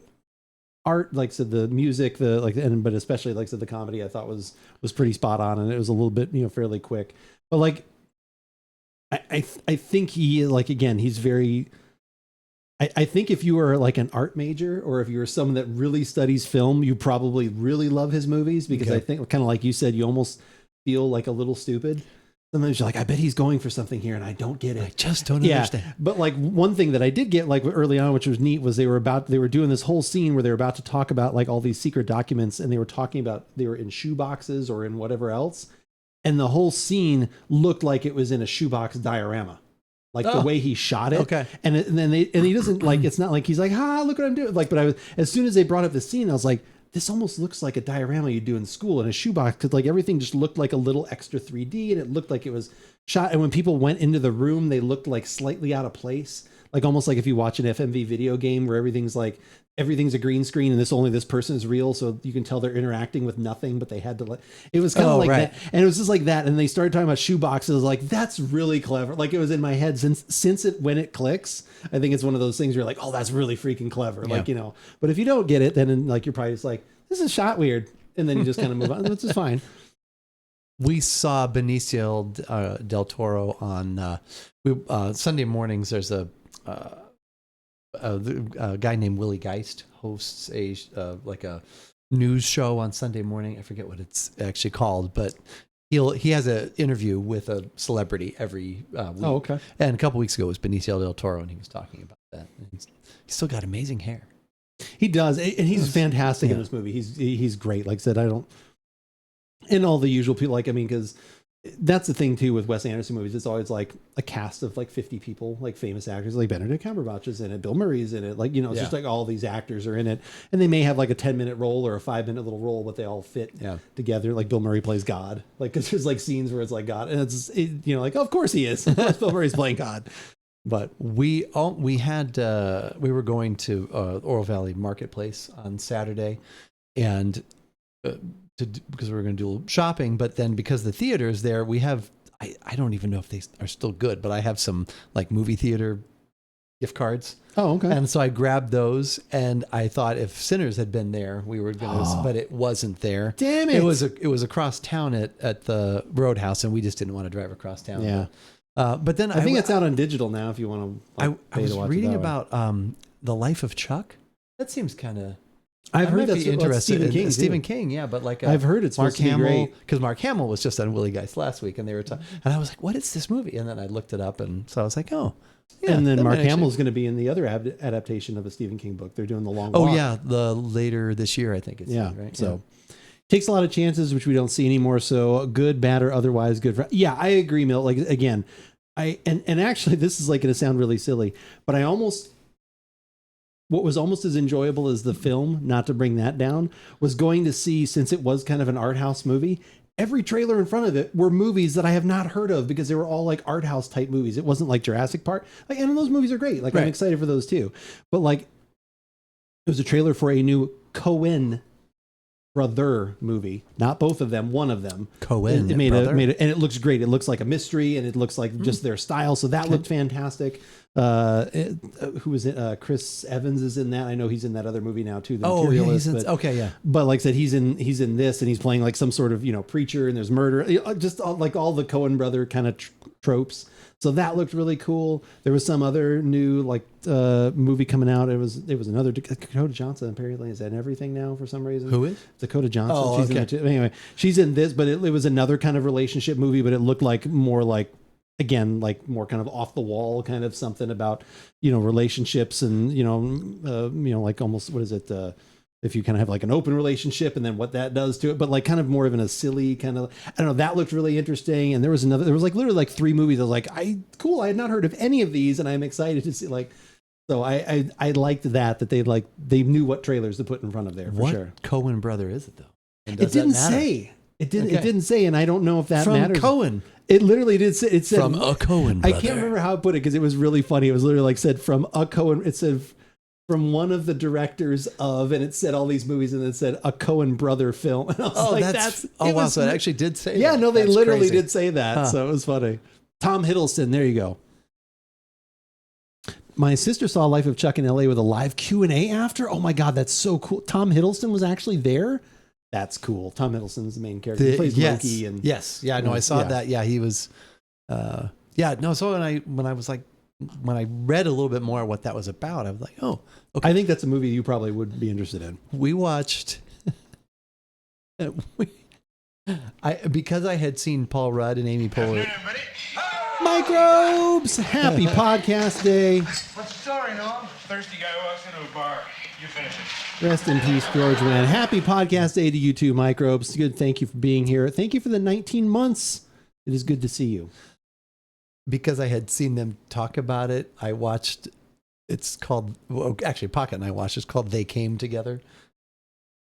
art, like I said, the music, but especially, like I said, the comedy I thought was pretty spot on, and it was a little bit, fairly quick. But like, I think he, like, again, he's very, I think if you are like an art major, or if you're someone that really studies film, you probably really love his movies, because I think, kind of like you said, you almost feel like a little stupid. Sometimes you're like, I bet he's going for something here, and I don't get it. I just don't understand. But like, one thing that I did get, like, early on, which was neat, was they were doing this whole scene where they were about to talk about like all these secret documents, and they were talking about they were in shoe boxes or in whatever else. And the whole scene looked like it was in a shoebox diorama, like the way he shot it. Okay. And he doesn't like, it's not like he's like, look what I'm doing. Like, but as soon as they brought up the scene, I was like, this almost looks like a diorama you do in school in a shoebox. Cause like everything just looked like a little extra 3D, and it looked like it was shot. And when people went into the room, they looked like slightly out of place. Like almost like if you watch an FMV video game where everything's a green screen, and this person is real, so you can tell they're interacting with nothing, but they had to it was kind of like that. And it was just like that. And they started talking about shoe boxes. Like, that's really clever. Like, it was in my head when it clicks. I think it's one of those things where you're like, oh, that's really freaking clever. Yeah. Like, but if you don't get it, then like, you're probably just like, this is shot weird. And then you just kind of move on. That's just fine. We saw Benicio del Toro on Sunday mornings. There's a guy named Willie Geist hosts a news show on Sunday morning. I forget what it's actually called, but he has an interview with a celebrity every week. Oh, okay. And a couple weeks ago was Benicio del Toro, and he was talking about that. And he's still got amazing hair. He does, and he's fantastic in this movie. He's great. Like I said, and all the usual people. Like, I mean, because that's the thing too with Wes Anderson movies. It's always like a cast of like 50 people, like famous actors, like Benedict Cumberbatch is in it, Bill Murray's in it. Like, it's just like all these actors are in it, and they may have like a 10-minute role or a 5-minute little role, but they all fit together. Like Bill Murray plays God, like, cause there's like scenes where it's like God, and like, oh, of course he is. Of course Bill Murray's playing God. But we were going to Oro Valley Marketplace on Saturday, and because we were going to do a little shopping, but then because the theater is there, we have, I don't even know if they are still good, but I have some like movie theater gift cards. Oh, okay. And so I grabbed those, and I thought if Sinners had been there, we were going to, but it wasn't there. Damn it. It was across town at the Roadhouse, and we just didn't want to drive across town. Yeah. But then I think it's out on digital now if you want to. I was reading about The Life of Chuck. That seems kind of. I've heard that's interesting. Stephen King. Stephen King, yeah, but like I've heard it's Mark supposed to be Hamill, great. because Mark Hamill was just on Willie Geist last week, and they were talking, and I was like, "What is this movie?" And then I looked it up, and so I was like, "Oh." Yeah, and then Mark Hamill's going to be in the other adaptation of a Stephen King book. They're doing The Long Walk. Oh yeah, the later this year, I think it's right. So takes a lot of chances, which we don't see anymore. So good, bad, or otherwise good. Yeah, I agree, Milt. Like again, and actually, this is like going to sound really silly, but what was almost as enjoyable as the film, not to bring that down, was going to see, since it was kind of an art house movie, every trailer in front of it were movies that I have not heard of because they were all like art house type movies. It wasn't like Jurassic Park. Like, and those movies are great. Like, I'm excited for those too. But like, it was a trailer for a new Coen brother movie, not both of them, one of them. Coen it made it, and it looks great. It looks like a mystery, and it looks like just their style. So that looked fantastic. Who is it? Chris Evans is in that. I know he's in that other movie now too. The Imperialist, But like I said, he's in this, and he's playing like some sort of preacher, and there's murder, just like all the Coen brother kind of tropes. So that looked really cool. There was some other new like movie coming out. It was another Dakota Johnson apparently is in everything now for some reason. Who is Dakota Johnson? Oh, she's in it too. Anyway, she's in this, but it was another kind of relationship movie, but it looked like more like, again, like more kind of off the wall kind of something about relationships and like almost, what is it, if you kind of have like an open relationship and then what that does to it, but like kind of more of in a silly kind of, I don't know, that looked really interesting. And there was like literally like 3 movies. I was like, cool. I had not heard of any of these, and I'm excited to see like, so I liked that they knew what trailers to put in front of there for sure. What Coen brother is it though? It didn't say. It didn't say, and I don't know if that matters. From Coen. It literally did say, it said from a Coen brother. I can't remember how it put it because it was really funny. It was literally like said from a Coen. It said from one of the directors of, and it said all these movies, and it said a Coen brother film. And I was like, wow! So it actually did say. Yeah, that. no, they That's literally crazy. did say that. So it was funny. Tom Hiddleston. There you go. My sister saw Life of Chuck in LA with a live Q&A after. Oh my God, that's so cool. Tom Hiddleston was actually there. That's cool. Tom Hiddleston's the main character. He plays Loki. And I saw that. Yeah, he was. So when I read a little bit more what that was about, I was like, oh, okay. I think that's a movie you probably would be interested in. We watched. Because I had seen Paul Rudd and Amy Poehler. Microbes! Happy podcast day. What's the story, Noam? Thirsty guy walks into a bar. You finish it. Rest in peace, George, man. Happy podcast day to you too, Microbes. Good. Thank you for being here. Thank you for the 19 months. It is good to see you. Because I had seen them talk about it, I watched, it's called, well, actually Pocket and I watched, it's called They Came Together.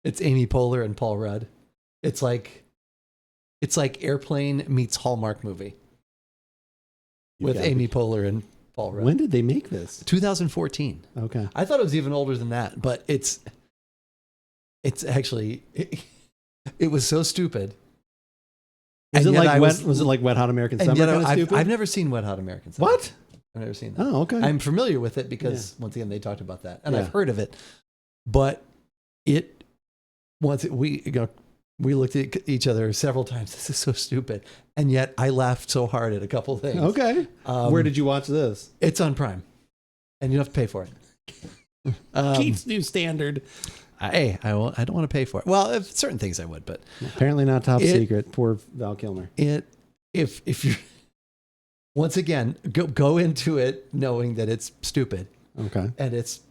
It's Amy Poehler and Paul Rudd. It's like Airplane meets Hallmark movie. With Amy Poehler and Paul Rudd. When did they make this? 2014. Okay. I thought it was even older than that, but it's actually, it was so stupid. Was it like Wet Hot American Summer kind of stupid? I've never seen Wet Hot American Summer. What? I've never seen that. Oh, okay. I'm familiar with it because once again they talked about that, and I've heard of it. But we looked at each other several times. This is so stupid, and yet I laughed so hard at a couple of things. Okay. Where did you watch this? It's on Prime, and you don't have to pay for it. Keith's new standard. I don't want to pay for it. Well, if certain things I would, but apparently not top secret. Poor Val Kilmer. If you once again go into it knowing that it's stupid. Okay. And it's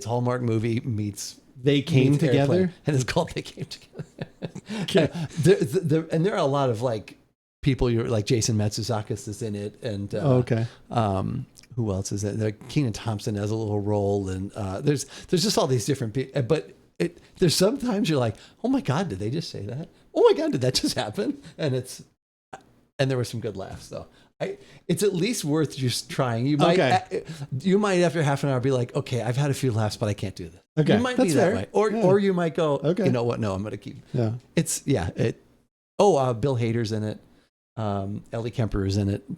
Hallmark movie meets They Came Together, and it's called They Came Together. Okay. And there are a lot of like people. You're like Jason Matsuzakis is in it, and Okay. who else is it? Kenan Thompson has a little role, and there's just all these different people. But there's sometimes you're like, oh my God, did they just say that? Oh my God, did that just happen? And there were some good laughs though. It's at least worth just trying. You might after half an hour be like, okay, I've had a few laughs, but I can't do this. Okay, you might that's be that fair. way, or you might go, okay, you know what? No, I'm going to keep. Yeah, Bill Hader's in it. Ellie Kemper is in it.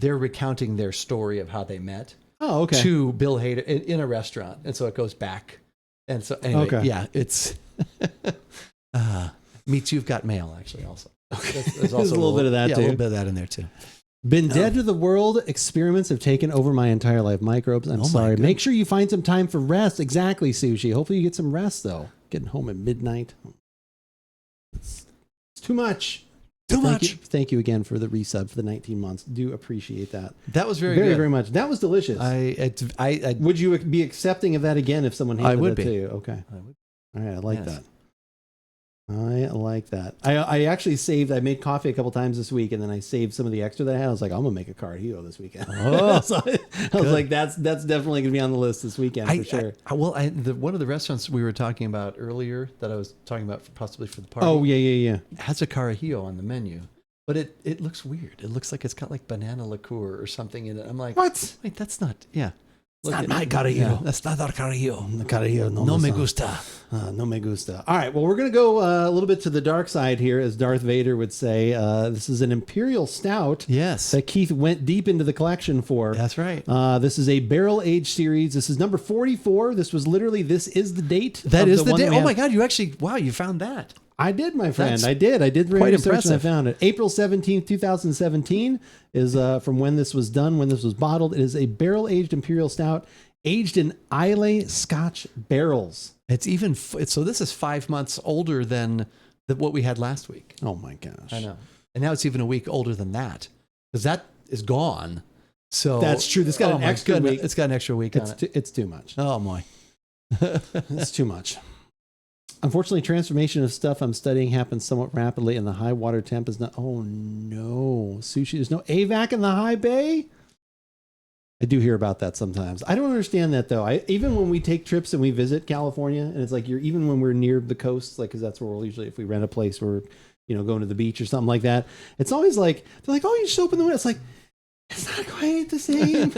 They're recounting their story of how they met. Oh, okay. To Bill Hader in a restaurant, and so it goes back. And so anyway, yeah, it's Meets You've Got Mail actually also. There's also a little bit of that too. A little bit of that in there too. Been dead to the world. Experiments have taken over my entire life. Microbes. I'm sorry. Make sure you find some time for rest. Exactly, Sushi. Hopefully you get some rest though. Getting home at midnight. It's too much. Thank you again for the resub for the 19 months. Do appreciate that. That was very very much. That was delicious. I would you be accepting of that again if someone handed it to you? Okay. I would. All right. I like that. I like that. I actually I made coffee a couple times this week, and then I saved some of the extra that I had. I was like, I'm gonna make a Carajillo this weekend. Oh, so I was like, that's definitely gonna be on the list this weekend for sure. One of the restaurants we were talking about earlier that I was talking about possibly for the party. Oh yeah. Has a Carajillo on the menu, but it looks weird. It looks like it's got like banana liqueur or something in it. I'm like, what? Wait, that's not. Yeah. It's not my Carajillo. Yeah, that's not our Carajillo. The Carajillo no me gusta. No me gusta. All right. Well, we're going to go a little bit to the dark side here, as Darth Vader would say. This is an Imperial Stout. Yes. That Keith went deep into the collection for. That's right. This is a barrel aged series. This is number 44. This is the date. That is the date. Oh my God. You found that. I did, my friend. I did quite impressive. And I found it. April 17th, 2017 is from when this was done, when this was bottled. It is a barrel-aged Imperial Stout, aged in Islay Scotch barrels. So this is 5 months older than what we had last week. Oh, my gosh. I know. And now it's even a week older than that, because that is gone. So that's true. This got an extra week. It's got an extra week on it. It's too much. Oh, my. It's too much. Unfortunately, transformation of stuff I'm studying happens somewhat rapidly, and the high water temp is not. Oh no, Sushi! There's no AVAC in the high bay. I do hear about that sometimes. I don't understand that though. Even when we take trips and we visit California, and it's like even when we're near the coast, like because that's where we'll usually, if we rent a place, we're going to the beach or something like that. It's always like they're like, oh, you just open the window. It's like it's not quite the same.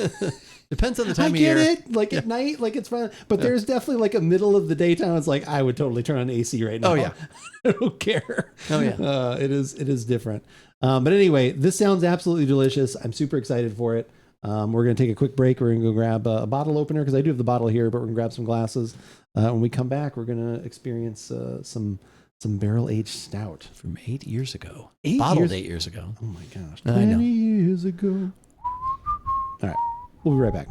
Depends on the time of year. I get it. Like at night, like it's fine. But there's definitely like a middle of the daytime. It's like I would totally turn on AC right now. Oh yeah, I don't care. Oh yeah, it is different. But anyway, this sounds absolutely delicious. I'm super excited for it. We're gonna take a quick break. We're gonna go grab a bottle opener because I do have the bottle here, but we're gonna grab some glasses. When we come back, we're gonna experience some barrel aged stout from 8 years ago. 8 years ago. Oh my gosh, 20 years ago. All right. We'll be right back.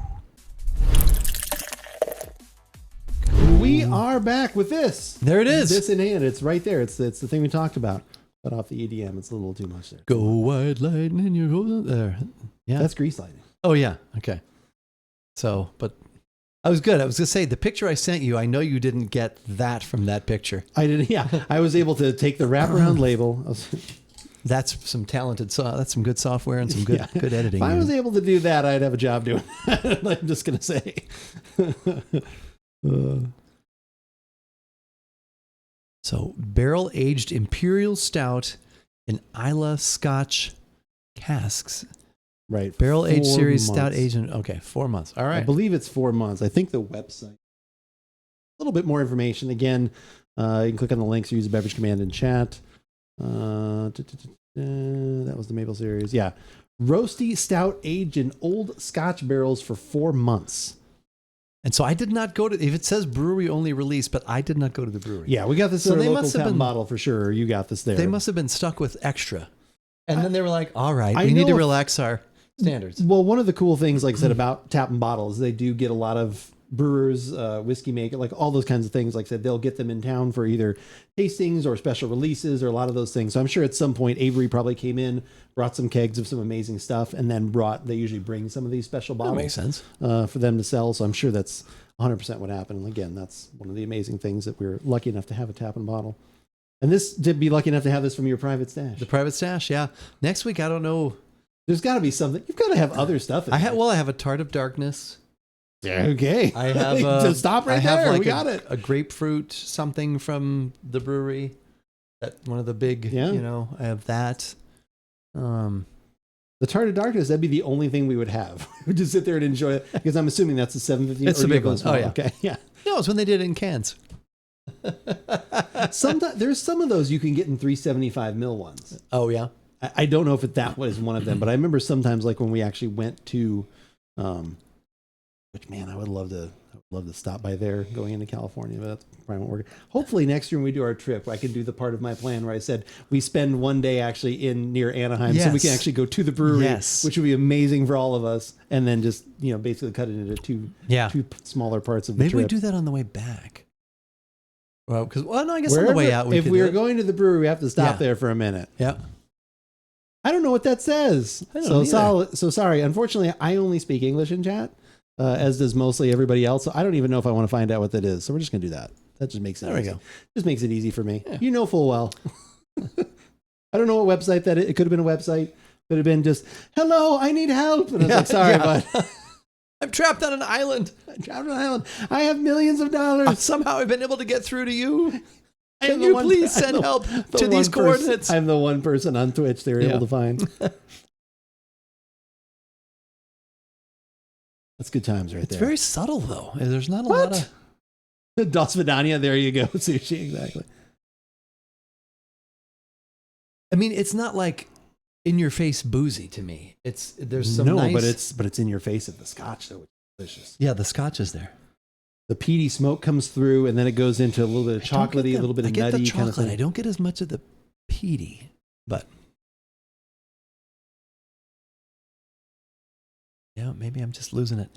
We are back with this. There it is. This in hand. It's right there. It's the thing we talked about. Cut off the EDM. It's a little too much there. Go white lightning, you're holding there. Yeah. That's grease lighting. Oh, yeah. Okay. So, but I was good. I was going to say, the picture I sent you, I know you didn't get that from that picture. I didn't. Yeah. I was able to take the wraparound label. That's some that's some good software and some good editing. If I was able to do that, I'd have a job doing that. I'm just going to say. So barrel-aged Imperial Stout in Islay Scotch casks. Right. Barrel-aged series months. Stout aged 4 months. All right. I believe it's 4 months. I think the website. A little bit more information. Again, you can click on the links or use the beverage command in chat. That was the maple series. Yeah. Roasty stout aged in old Scotch barrels for 4 months. And so I did not go to, if it says brewery only release, but I did not go to the brewery. Yeah, we got this in our local town bottle for sure. You got this there. They must have been stuck with extra. And then they were like, all right, we need to relax our standards. Well, one of the cool things, like I said, about Tap and Bottles, they do get a lot of brewers, whiskey maker, like all those kinds of things. Like I said, they'll get them in town for either tastings or special releases or a lot of those things. So I'm sure at some point Avery probably came in, brought some kegs of some amazing stuff, and then they usually bring some of these special bottles. That makes sense. For them to sell. So I'm sure that's 100% what happened. And again, that's one of the amazing things that we're lucky enough to have a tap and bottle. And this did be lucky enough to have this from your private stash. The private stash, yeah. Next week, I don't know. There's got to be something. You've got to have other stuff. I have a Tart of Darkness. Okay. I have to stop right there. We got it. A grapefruit something from the brewery. That one of the big. Yeah. I have that. The Tart of Darkness. That'd be the only thing we would have. We would just sit there and enjoy it because I'm assuming that's a 750. It's a big one. Oh yeah. Okay. Yeah. No, it's when they did it in cans. Sometimes there's some of those you can get in 375 ml ones. Oh yeah. I don't know if that was one of them, but I remember sometimes like when we actually went to, which man, I would love to stop by there going into California, but that's probably won't work. Hopefully next year when we do our trip, I can do the part of my plan where I said we spend one day actually near Anaheim, so we can actually go to the brewery, which would be amazing for all of us, and then just basically cut it into two smaller parts of the trip. Maybe we do that on the way back. Well, no, I guess on the way out. If we are going to the brewery, we have to stop there for a minute. Yeah. I don't know what that says. So sorry. Unfortunately, I only speak English in chat, as does mostly everybody else. So I don't even know if I want to find out what that is. So we're just going to do that. That just makes it easy. Go. Just makes it easy for me. Yeah. You know full well. I don't know what website that is. It could have been a website. Could have been just, hello, I need help. And I was like, sorry, bud. I'm trapped on an island. I have millions of dollars. Somehow I've been able to get through to you. Can you please send help to these coordinates? I'm the one person on Twitch they're able to find. That's good times right there. It's very subtle, though. There's not a lot of... Das Vidania, there you go. Sushi, exactly. I mean, it's not like in-your-face boozy to me. There's some nice... but it's in your face of the Scotch, though. It's delicious. Yeah, the Scotch is there. The peaty smoke comes through, and then it goes into a little bit of chocolatey, a little bit of nutty. The chocolate. Kind of thing. I don't get as much of the peaty, but yeah, maybe I'm just losing it.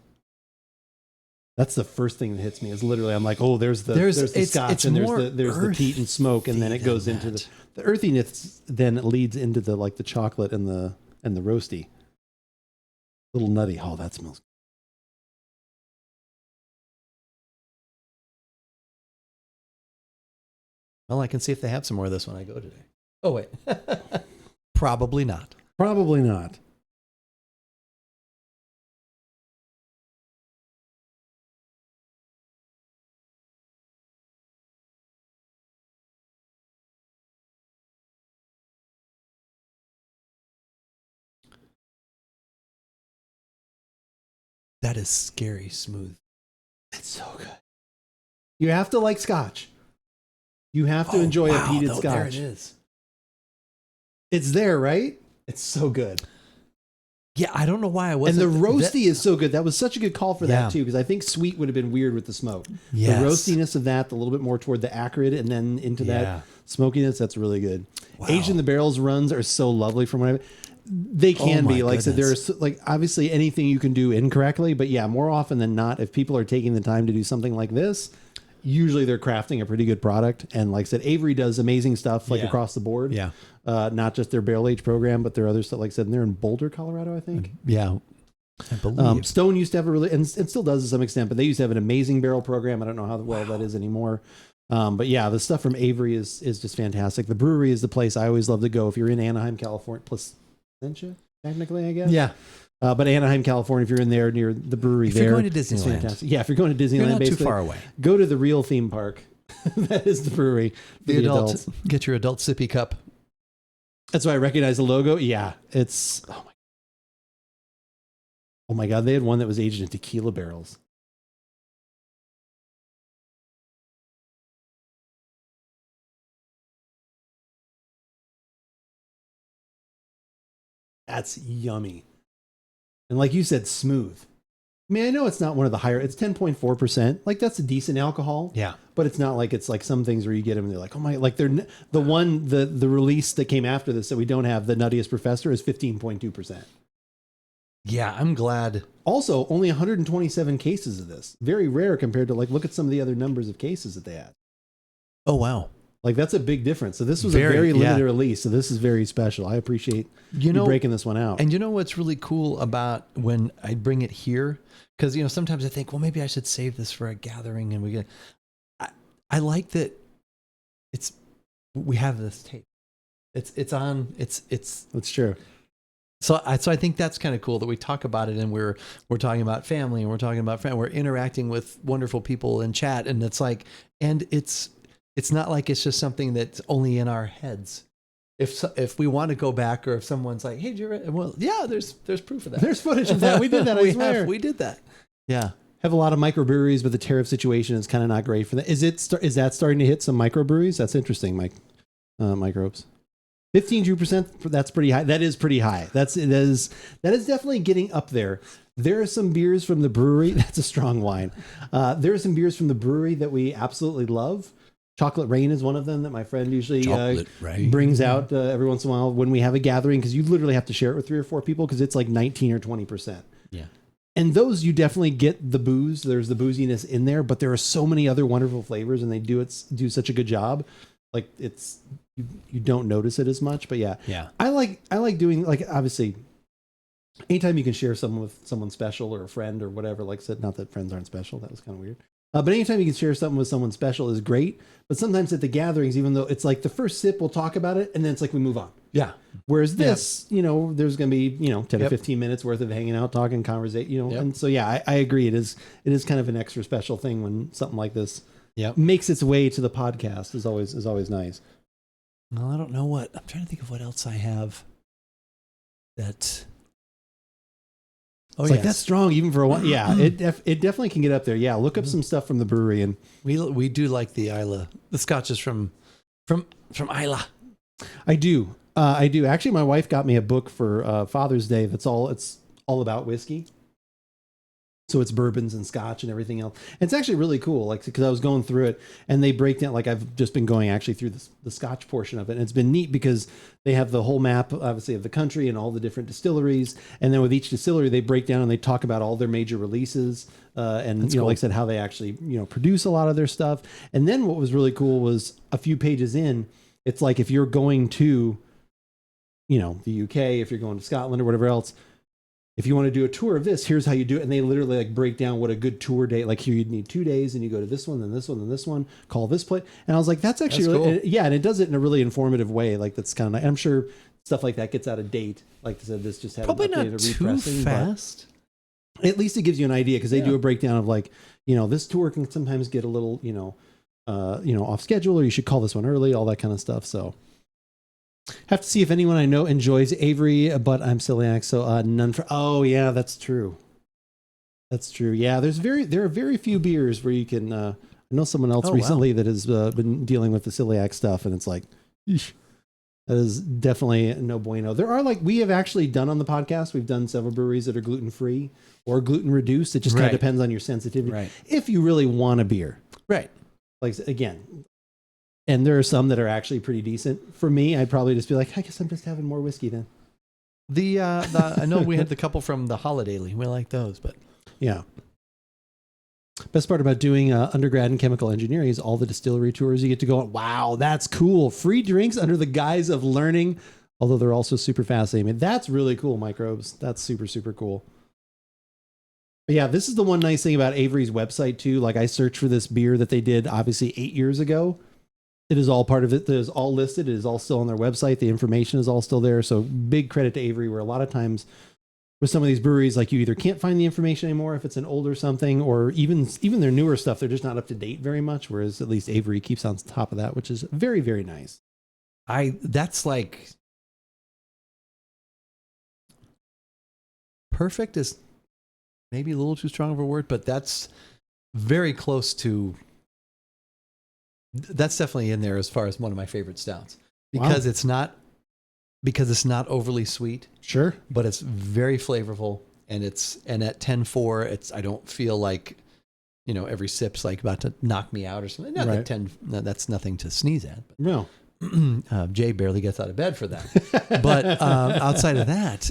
That's the first thing that hits me. Is literally I'm like, oh, there's the Scotch, and there's the peat and smoke, and then it goes into the earthiness. Then it leads into the chocolate and the roasty, little nutty. Oh, that smells. Well, I can see if they have some more of this when I go today. Oh, wait. Probably not. Probably not. That is scary smooth. It's so good. You have to like Scotch. You have to enjoy a peated Scotch. There it is. It's there, right? It's so good. Yeah, I don't know why I wasn't. And the roasty is so good. That was such a good call for that too, because I think sweet would have been weird with the smoke. Yes. The roastiness of that, a little bit more toward the acrid, and then into that smokiness. That's really good. Wow. Aged in the barrels runs are so lovely from what they can be. Like I said, there's obviously anything you can do incorrectly, but yeah, more often than not, if people are taking the time to do something like this, usually they're crafting a pretty good product. And like I said, Avery does amazing stuff across the board. Yeah. Not just their barrel age program, but their other stuff. Like I said, and they're in Boulder, Colorado, I think. Yeah. I believe. Stone used to have and still does to some extent, but they used to have an amazing barrel program. I don't know how well that is anymore. But yeah, the stuff from Avery is just fantastic. The brewery is the place I always love to go. If you're in Anaheim, California, Placentia, technically, I guess. Yeah. But Anaheim, California, if you're in there near the brewery, if you're going to Disneyland, fantastic. Yeah, if you're going to Disneyland, you're not too far away. Go to the real theme park. That is the brewery. The adults. Get your adult sippy cup. That's why I recognize the logo. Yeah, it's oh my god, they had one that was aged in tequila barrels. That's yummy. And like you said, smooth. I mean, I know it's not one of the higher, it's 10.4%. Like that's a decent alcohol. Yeah. But it's not like it's like some things where you get them and they're like, oh my, like they're the release that came after this that we don't have, the Nuttiest Professor, is 15.2%. Yeah, I'm glad. Also, only 127 cases of this. Very rare compared to look at some of the other numbers of cases that they had. Oh, wow. Like that's a big difference. So this was a very limited release. So this is very special. I appreciate you breaking this one out. And you know what's really cool about when I bring it here? Because, you know, sometimes I think, well, maybe I should save this for a gathering and we get, I like that we have this tape. It's on, That's true. So I think that's kind of cool that we talk about it and we're talking about family and we're talking about friends. We're interacting with wonderful people in chat. And it's like, and it's not like it's just something that's only in our heads. If we want to go back or if someone's like, hey, well, yeah, there's proof of that. There's footage of that. We did that. I swear. We did that. Yeah. Have a lot of microbreweries, but the tariff situation is kind of not great for that. Is that starting to hit some microbreweries? That's interesting, Mike. Microbes. 15%. That's pretty high. That is pretty high. That is definitely getting up there. There are some beers from the brewery. That's a strong wine. There are some beers from the brewery that we absolutely love. Chocolate Rain is one of them that my friend usually brings out every once in a while when we have a gathering, because you literally have to share it with 3 or 4 people because it's like 19 or 20%. Yeah. And those you definitely get the booze. There's the booziness in there, but there are so many other wonderful flavors, and they do such a good job. Like you don't notice it as much, but yeah. I like doing, like, obviously anytime you can share someone with someone special or a friend or whatever, like I said, not that friends aren't special. That was kind of weird. But anytime you can share something with someone special is great. But sometimes at the gatherings, even though it's like the first sip, we'll talk about it, and then it's like we move on. Yeah. Whereas this, you know, there's going to be, 10 or 15 minutes worth of hanging out, talking, conversation, And so, yeah, I agree. It is kind of an extra special thing when something like this makes its way to the podcast is always nice. Well, I don't know I'm trying to think of what else I have that. Oh, it's like that's strong even for a one. Yeah, it definitely can get up there. Yeah, look up some stuff from the brewery, and we do like the Islay, the scotches from Islay. I do. Actually, my wife got me a book for Father's Day. It's all about whiskey. So it's bourbons and scotch and everything else. And it's actually really cool, like, because I was going through it and they break down, like I've just been going actually through the scotch portion of it. And it's been neat because they have the whole map, obviously, of the country and all the different distilleries. And then with each distillery, they break down and they talk about all their major releases and, That's cool. cool. Like I said, how they actually, produce a lot of their stuff. And then what was really cool was a few pages in, it's like if you're going to, the UK, if you're going to Scotland or whatever else, if you want to do a tour of this, here's how you do it. And they literally like break down what a good tour day, like here you'd need 2 days and you go to this one, then this one, then this one, call this place. And I was like, that's actually really, cool. Yeah. And it does it in a really informative way. Like that's kind of nice. I'm sure stuff like that gets out of date. Like I said, this just had probably not too fast. At least it gives you an idea, because they do a breakdown of like, this tour can sometimes get a little, off schedule, or you should call this one early, all that kind of stuff. So have to see if anyone I know enjoys Avery, but I'm celiac, so none for. Oh yeah, that's true. That's true. Yeah, there are very few beers where you can. I know someone else recently that has been dealing with the celiac stuff, and it's like, eesh, that is definitely no bueno. There are we have actually done on the podcast. We've done several breweries that are gluten free or gluten reduced. It just kind of depends on your sensitivity. Right. If you really want a beer, right? Like again. And there are some that are actually pretty decent. For me, I'd probably just be like, I guess I'm just having more whiskey then. I know we had the couple from the Holiday. We like those, but yeah. Best part about doing undergrad in chemical engineering is all the distillery tours you get to go on. Wow, that's cool. Free drinks under the guise of learning, although they're also super fascinating. That's really cool, Microbes. That's super, super cool. But yeah, this is the one nice thing about Avery's website too. Like I searched for this beer that they did obviously 8 years ago. It is all part of it. It is all listed. It is all still on their website. The information is all still there. So big credit to Avery, where a lot of times with some of these breweries, like you either can't find the information anymore if it's an older something, or even their newer stuff, they're just not up to date very much. Whereas at least Avery keeps on top of that, which is very, very nice. That's like perfect is maybe a little too strong of a word, but that's very close to. That's definitely in there as far as one of my favorite stouts, because it's not overly sweet. Sure. But it's very flavorful, and at 10.4, I don't feel like, every sip's like about to knock me out or something. Not that 10, that's nothing to sneeze at. But, no. Jay barely gets out of bed for that. But outside of that,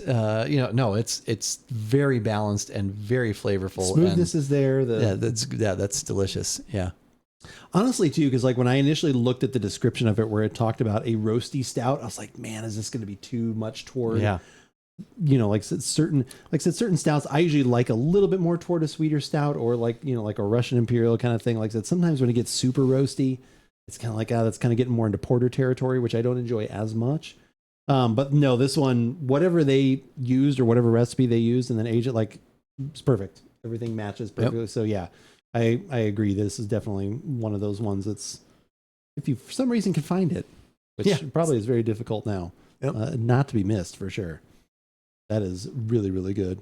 no, it's very balanced and very flavorful. Smoothness is there. That's delicious. Yeah. Honestly, too, because like when I initially looked at the description of it, where it talked about a roasty stout, I was like, man, is this going to be too much toward? Yeah. Like certain stouts, I usually like a little bit more toward a sweeter stout, or like like a Russian Imperial kind of thing. Like I said, sometimes when it gets super roasty, it's kind of like that's kind of getting more into porter territory, which I don't enjoy as much. But no, this one, whatever they used or whatever recipe they used, and then age it, like it's perfect. Everything matches perfectly. Yep. So yeah, I agree. This is definitely one of those ones that's, if you for some reason can find it, which probably is very difficult now, not to be missed for sure. That is really, really good.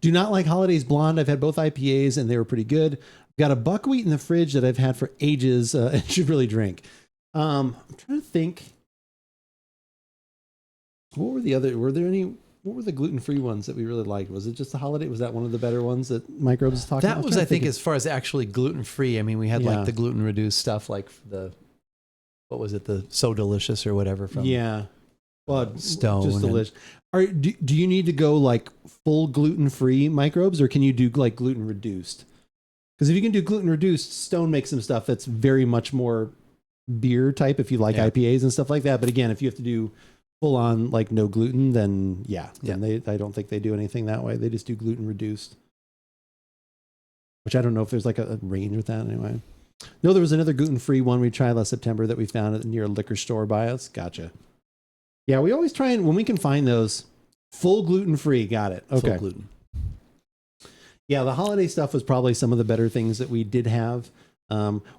Do not like Holidays Blonde. I've had both IPAs and they were pretty good. I've got a buckwheat in the fridge that I've had for ages and should really drink. I'm trying to think. What were the gluten-free ones that we really liked? Was it just the Holiday? Was that one of the better ones that Microbes was talking about? That was, I think, as far as actually gluten-free. I mean, we had like the gluten-reduced stuff, like what was it? The So Delicious or whatever from Stone. Just delicious. Do you need to go like full gluten-free Microbes, or can you do like gluten-reduced? Because if you can do gluten-reduced, Stone makes some stuff that's very much more beer type if you like IPAs and stuff like that. But again, if you have to do full on like no gluten, then I don't think they do anything that way. They just do gluten-reduced, which I don't know if there's like a range with that anyway. No, there was another gluten-free one we tried last September that we found near a liquor store by us. Gotcha. Yeah, we always try and, when we can find those, full gluten-free. Got it. Okay. Full gluten. Yeah, the holiday stuff was probably some of the better things that we did have.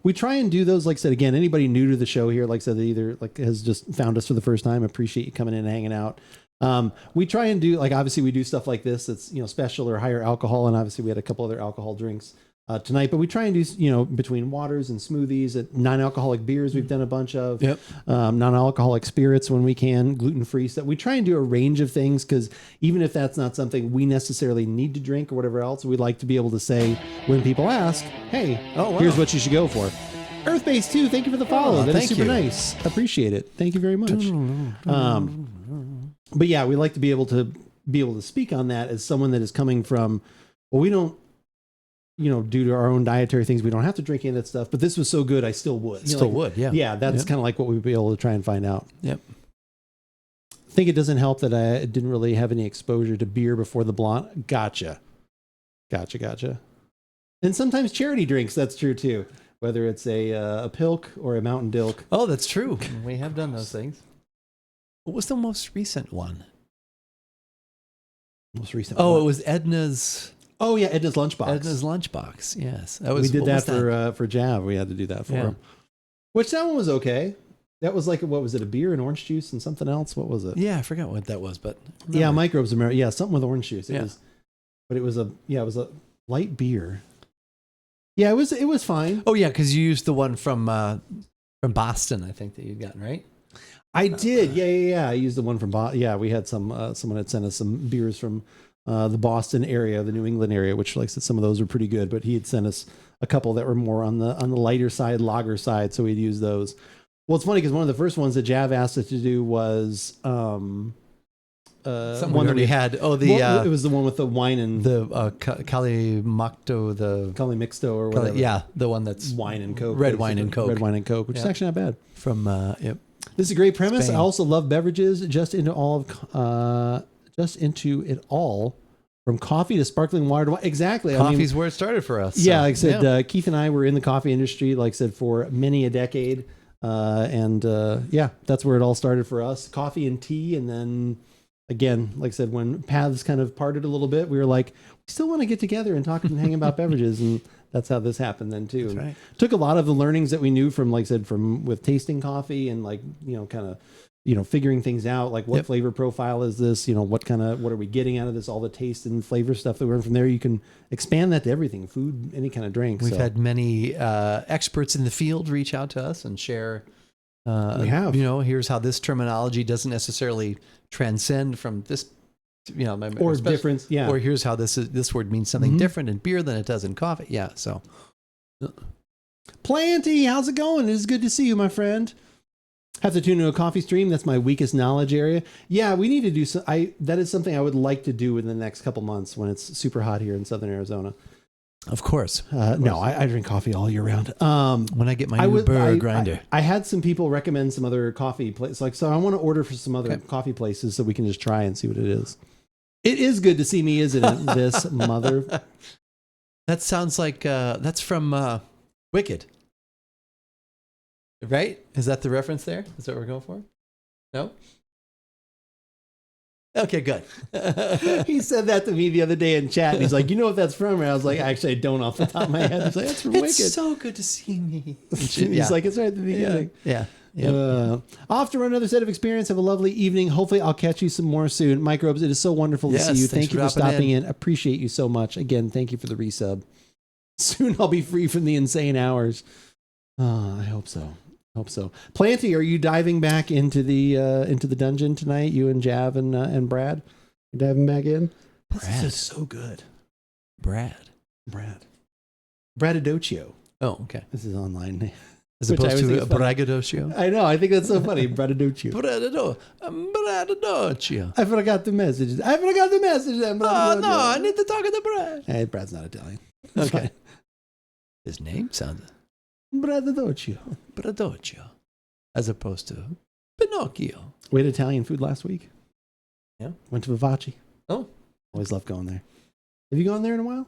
We try and do those, like I said, again, anybody new to the show here, like I said, that either like has just found us for the first time, appreciate you coming in and hanging out. We try and do, like, obviously we do stuff like this that's, special or higher alcohol. And obviously we had a couple other alcohol drinks tonight, but we try and do, between waters and smoothies, non-alcoholic beers we've done a bunch of, non-alcoholic spirits when we can, gluten-free stuff. We try and do a range of things, because even if that's not something we necessarily need to drink or whatever else, we like to be able to say when people ask, hey, here's what you should go for. Earth-based too, thank you for the follow. That is super nice. Appreciate it. Thank you very much. But yeah, we like to be able to speak on that as someone that is coming from, well, we don't, due to our own dietary things, we don't have to drink any of that stuff, but this was so good, I still would. Yeah, that's kind of like what we'd be able to try and find out. Yep. I think it doesn't help that I didn't really have any exposure to beer before the blonde. Gotcha. And sometimes charity drinks, that's true too. Whether it's a Pilk or a Mountain Dilk. Oh, that's true. We have done those things. What was the most recent one? It was Edna's. Oh yeah, Edna's Lunchbox. Edna's Lunchbox. Yes, we did that for Jav. We had to do that for him. Which that one was okay. That was like, what was it? A beer and orange juice and something else. What was it? Yeah, I forgot what that was, but Microbes. Yeah, something with orange juice. It was a light beer. Yeah, it was fine. Oh yeah, because you used the one from Boston, I think, that you'd gotten, right? I did. Yeah. I used the one from Boston. Yeah, we had someone had sent us some beers from the Boston area, the New England area, which, like I said, some of those were pretty good, but he had sent us a couple that were more on the lighter side, lager side, so we'd use those. Well, it's funny because one of the first ones that Jav asked us to do was one that we had. Oh, it was the one with the wine and the Kali Mixto or whatever. The one that's wine and Coke, red wine and Coke, which is actually not bad. From This is a great premise. Spain. I also love beverages. Just into it all, from coffee to sparkling water to wine. Exactly. Coffee's where it started for us. Yeah, like I said, Keith and I were in the coffee industry, like I said, for many a decade. That's where it all started for us. Coffee and tea. And then again, like I said, when paths kind of parted a little bit, we were like, we still want to get together and talk and hang about beverages. And that's how this happened then too. Right. Took a lot of the learnings that we knew from, like I said, with tasting coffee and like, kind of, figuring things out, like what flavor profile is this, what are we getting out of this, all the taste and flavor stuff that we learned from there. You can expand that to everything, food, any kind of drink. We've had many experts in the field reach out to us and share, we have, here's how this terminology doesn't necessarily transcend from this, or difference. Yeah. Or here's how this word means something different in beer than it does in coffee. Yeah. So Planty, how's it going? It is good to see you, my friend. Have to tune into a coffee stream. That's my weakest knowledge area. Yeah, we need to do that is something I would like to do in the next couple months when it's super hot here in Southern Arizona. Of course. No, I drink coffee all year round. When I get my new burr grinder. I had some people recommend some other coffee places. Like, so I want to order for some other coffee places so we can just try and see what it is. It is good to see me, isn't it? This mother. That sounds like that's from Wicked. Right? Is that the reference there? Is that what we're going for? No? Okay, good. He said that to me the other day in chat. And he's like, you know what that's from? And I was like, actually, I don't off the top of my head. He's like, that's from Wicked. It's so good to see me. He's like, it's right at the beginning. Yeah. Off to run another set of experience. Have a lovely evening. Hopefully, I'll catch you some more soon. Microbes, it is so wonderful to see you. Thank you for stopping in. Appreciate you so much. Again, thank you for the resub. Soon I'll be free from the insane hours. I hope so. Planty, are you diving back into the dungeon tonight? You and Jav and Brad, you diving back in? This is so good. Bradadocchio. Oh, okay. This is online. As opposed to braggadocio. I know. I think that's so funny. Bradadocchio. Bradadocchio. I forgot the message. Oh no! I need to talk to the Brad. Hey, Brad's not Italian. Okay. His name sounds Bradadocchio. as opposed to Pinocchio. We had Italian food last week. Yeah. Went to Vivace. Oh. Always love going there. Have you gone there in a while?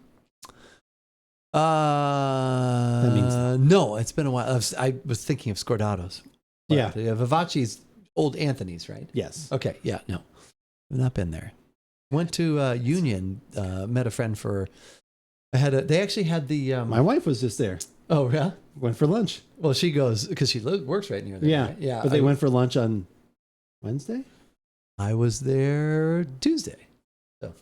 No, it's been a while. I was thinking of Scordato's. Yeah. Vivace's Old Anthony's, right? Yes. Okay. Yeah. No, I've not been there. Went to Union. Met a friend for. They actually had the. My wife was just there. Oh yeah. Went for lunch. Well, she goes because she works right near there. Yeah. Right? Yeah. But they went for lunch on Wednesday. I was there Tuesday. So.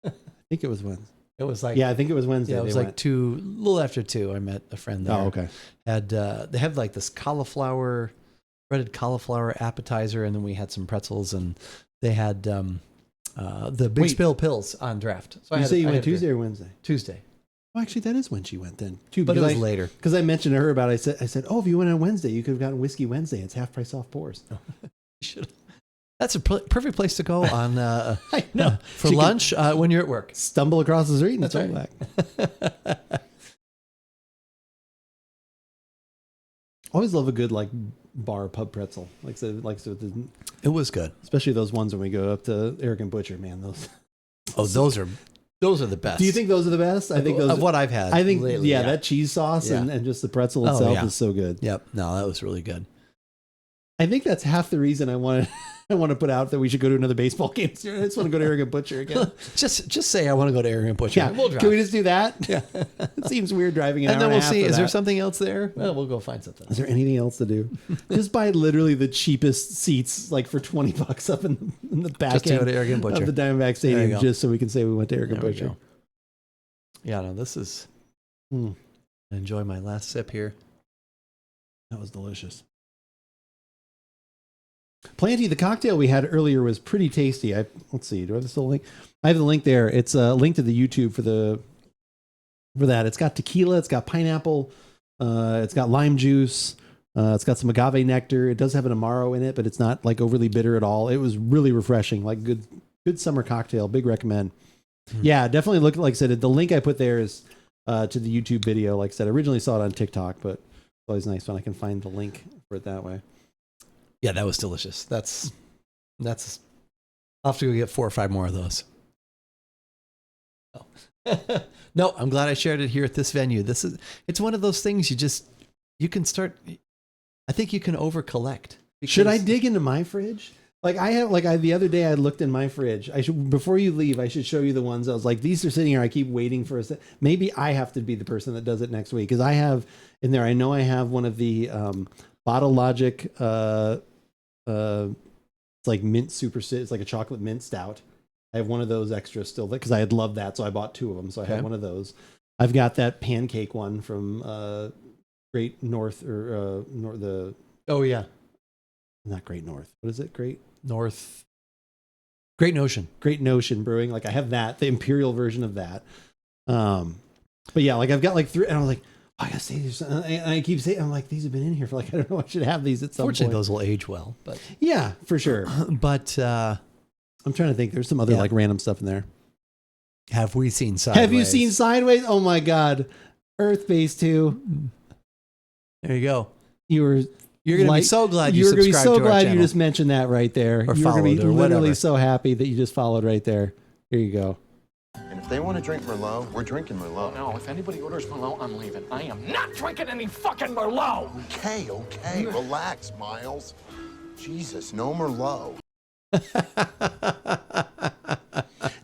I think it was Wednesday. It was like I think it was Wednesday. Yeah, it was like 2, a little after 2. I met a friend there. Oh, okay. They have like this breaded cauliflower appetizer, and then we had some pretzels, and they had the Big Spill pills on draft. So you went Tuesday or Wednesday? Tuesday. Well, actually, that is when she went then. Too, but it was later because I mentioned to her about it. I said, oh, if you went on Wednesday, you could have gotten Whiskey Wednesday. It's half price off pours. Oh. Should. That's a perfect place to go on I know. for lunch when you're at work. Stumble across the street and that's right. Back. Always love a good like bar pub pretzel. It was good, especially those ones when we go up to Arrogant Butcher. Man, those. Oh, those are the best. Do you think those are the best? I think those of what I've had. I think lately, that cheese sauce and just the pretzel itself is so good. Yep. No, that was really good. I think that's half the reason I want to put out that we should go to another baseball game. I just want to go to Arrogant Butcher again. just say I want to go to Arrogant Butcher. Yeah, we'll drive. Can we just do that? Yeah, it seems weird driving an and hour then we'll see. Is that. there something else there? Well, we'll go find something. Is there anything else to do? Just buy literally the cheapest seats, like for $20 up in the back just to go to Arrogant Butcher of the Diamondback Stadium, just so we can say we went to Arrogant Butcher. Yeah, no, this is. I enjoy my last sip here. That was delicious. Planty, the cocktail we had earlier was pretty tasty. Let's see. Do I have the link? I have the link there. It's a link to the YouTube for that. It's got tequila. It's got pineapple. It's got lime juice. It's got some agave nectar. It does have an Amaro in it, but it's not like overly bitter at all. It was really refreshing. Like good summer cocktail. Big recommend. Yeah, definitely look. Like I said, the link I put there is to the YouTube video. Like I said, I originally saw it on TikTok, but it's always nice when I can find the link for it that way. Yeah, that was delicious. That's. I'll have to go get 4 or 5 more of those. Oh. No, I'm glad I shared it here at this venue. It's one of those things you can start. I think you can over collect. Should I dig into my fridge? The other day I looked in my fridge. Before you leave, I should show you the ones I was like, these are sitting here. I keep waiting for us. Maybe I have to be the person that does it next week. Cause I have in there, I know I have one of the, Bottle Logic, it's like mint it's like a chocolate mint stout. I have one of those extra still because I had loved that, so I bought 2 of them. So I have one of those. I've got that pancake one from Great North or the. Oh yeah, not Great North. What is it? Great Notion. Great Notion Brewing. Like I have that, the imperial version of that. But yeah, like I've got like 3, and I was like, I gotta say these. And I keep saying, I'm like, these have been in here for like, I don't know, I should have these at some Fortunately, point. those will age well, but yeah, for sure. But I'm trying to think. There's some other like random stuff in there. Have we seen Sideways? Have you seen Sideways? Oh my God. Earth Base 2. There you go. You're going to be so glad you subscribed to our channel. You're going to be so glad you just mentioned that right there. Or you're going to be or literally whatever. so happy that you just followed right there. Here you go. And if they want to drink Merlot, we're drinking Merlot. No, if anybody orders Merlot, I'm leaving. I am not drinking any fucking Merlot. Okay, relax, Miles. Jesus, no Merlot.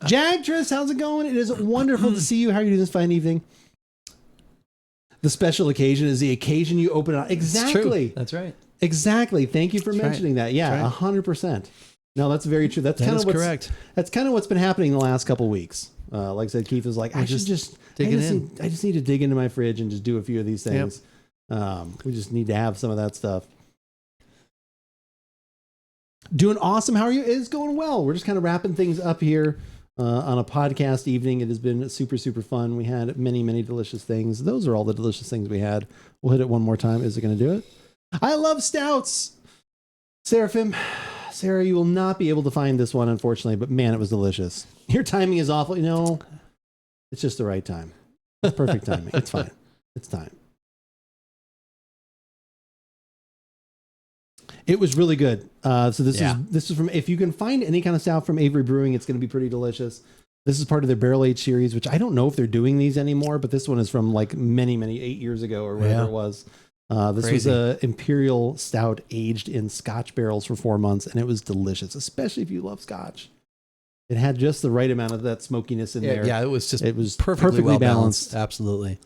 Jagtress, how's it going? It is wonderful to see you. How are you doing this fine evening? The special occasion is the occasion you open it on. Exactly. That's right. Exactly. Thank you for mentioning that. Yeah, 100%. No, that's very true. That's kind of what's correct. That's kind of what's been happening the last couple of weeks. Like I said, Keith was like, I just need to dig into my fridge and just do a few of these things. Yep. We just need to have some of that stuff. Doing awesome. How are you? It's going well. We're just kind of wrapping things up here on a podcast evening. It has been super, super fun. We had many, many delicious things. Those are all the delicious things we had. We'll hit it one more time. Is it going to do it? I love stouts. Seraphim. Sarah, you will not be able to find this one, unfortunately, but man, it was delicious. Your timing is awful. You know, it's just the right time. It's perfect timing. It's fine. It's time. It was really good. So this is from, if you can find any kind of stout from Avery Brewing, it's going to be pretty delicious. This is part of their barrel aged series, which I don't know if they're doing these anymore, but this one is from like many, 8 years ago or whatever it was. This was a imperial stout aged in Scotch barrels for 4 months, and it was delicious, especially if you love Scotch. It had just the right amount of that smokiness in there. Yeah, it was perfectly well balanced. Absolutely.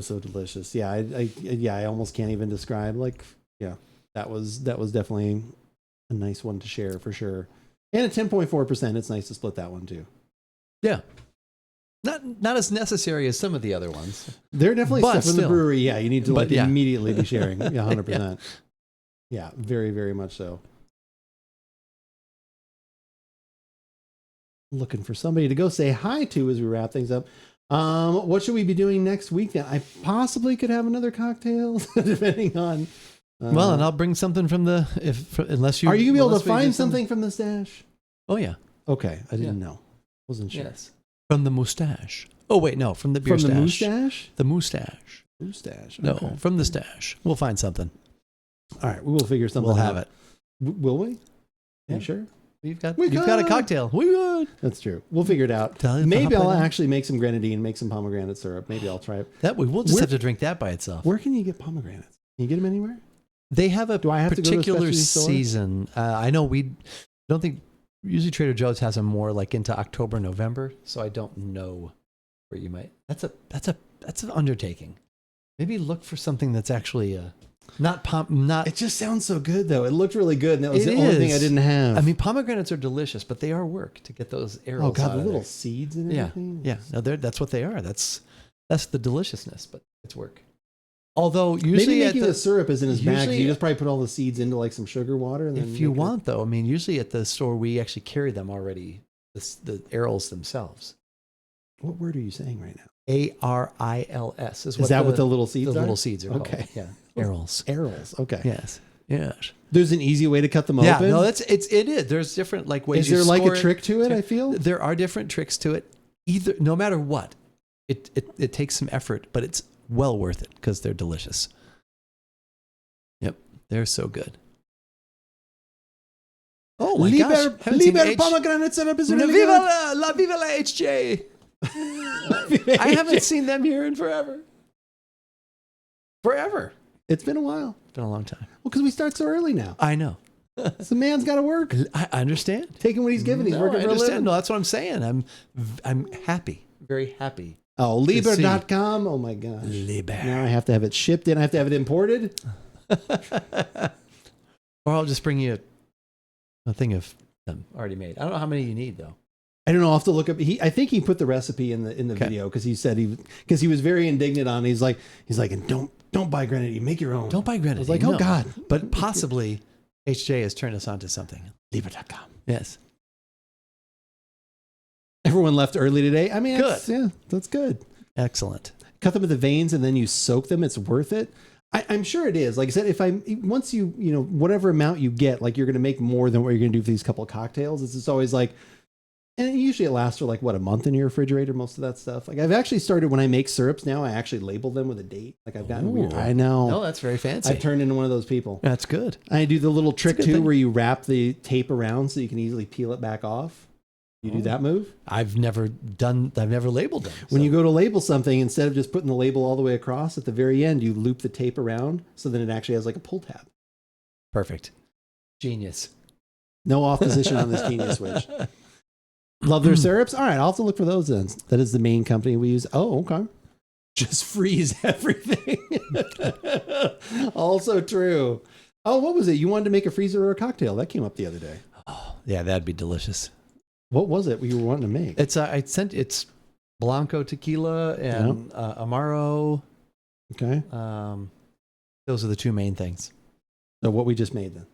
So delicious. Yeah, I almost can't even describe. Like, yeah, that was definitely a nice one to share for sure. And at 10.4%, it's nice to split that one too. Yeah. Not as necessary as some of the other ones. They're definitely stuff in the brewery. Yeah, you need to immediately be sharing. Yeah, 100%. Yeah, very, very much so. Looking for somebody to go say hi to as we wrap things up. What should we be doing next week then? I possibly could have another cocktail, depending on. Well, and I'll bring something from the unless you are you gonna be able to find something from the stash? Oh yeah. Okay, I didn't know. Wasn't sure. Yes. From the mustache. Oh wait, no, from the beer stash. From the mustache? The mustache. Mustache. Okay. No, from the stash. We'll find something. All right, we will figure something out. We'll have it. Will we? Yeah. Are you sure? You've got a cocktail. We good. That's true. We'll figure it out. Maybe I'll actually make some grenadine, make some pomegranate syrup. Maybe I'll try it. That we'll just have to drink that by itself. Where can you get pomegranates? Can you get them anywhere? They have a particular store? season. I know don't think usually Trader Joe's has them more like into October, November. So I don't know where you might. That's an undertaking. Maybe look for something that's actually not. It just sounds so good though. It looked really good, and that was the only thing I didn't have. I mean, pomegranates are delicious, but they are work to get those arrows. Oh God, out the of little there. seeds and everything. Yeah. No, that's what they are. That's the deliciousness, but it's work. Although usually maybe making the syrup isn't as bad because you usually- just probably put all the seeds into like some sugar water. And then If you want, though, I mean, usually at the store we actually carry them already. The arils themselves. What word are you saying right now? ARILS is that what the little seeds are? The little seeds are okay. called. Yeah, arils. Arils. Okay. Yes. There's an easy way to cut them Yeah, open. no, it is. There's different ways. Is there like a score it. trick to it? I feel there are different tricks to it. No matter what, it takes some effort, but it's well worth it because they're delicious. Yep, they're so good. Oh my gosh! Liber pomegranate syrup is really good. Viva la HJ! I haven't seen them here in forever. Forever. It's been a while. It's been a long time. Well, because we start so early now. I know. The man's got to work. I understand. Taking what he's given. He's working I for a understand. living. No, that's what I'm saying. I'm happy. Very happy. Oh, Liber.com. Oh my gosh. Liber. Now I have to have it shipped in. I have to have it imported. Or I'll just bring you a thing of them already made. I don't know how many you need though. I don't know. I'll have to look up. I think he put the recipe in the video because he said he was very indignant on it. He's like, and don't buy grenadine. Make your own. Don't buy grenadine. I was like, oh God. But possibly HJ has turned us onto something. Liber.com. Yes. Everyone left early today. I mean, good. That's good. Excellent. Cut them at the veins and then you soak them. It's worth it. I'm sure it is. Like I said, once you know, whatever amount you get, like you're going to make more than what you're going to do for these couple of cocktails. It's just always like, and usually it lasts for like what, a month in your refrigerator, most of that stuff. Like I've actually started when I make syrups now, I actually label them with a date. Like I've gotten weird. I know. No, that's very fancy. I've turned into one of those people. That's good. I do the little trick good too, thing. where you wrap the tape around so you can easily peel it back off. You do that move? I've never labeled them. When you go to label something, instead of just putting the label all the way across at the very end, you loop the tape around so then it actually has like a pull tab. Perfect. Genius. No opposition on this genius switch. Love their syrups. All right, I'll have to look for those then. That is the main company we use. Oh, okay. Just freeze everything. Also true. Oh, what was it? You wanted to make a freezer or a cocktail. That came up the other day. Oh, yeah, that'd be delicious. What was it you were wanting to make? It's Blanco tequila and Amaro. Okay. Those are the two main things. So what we just made then?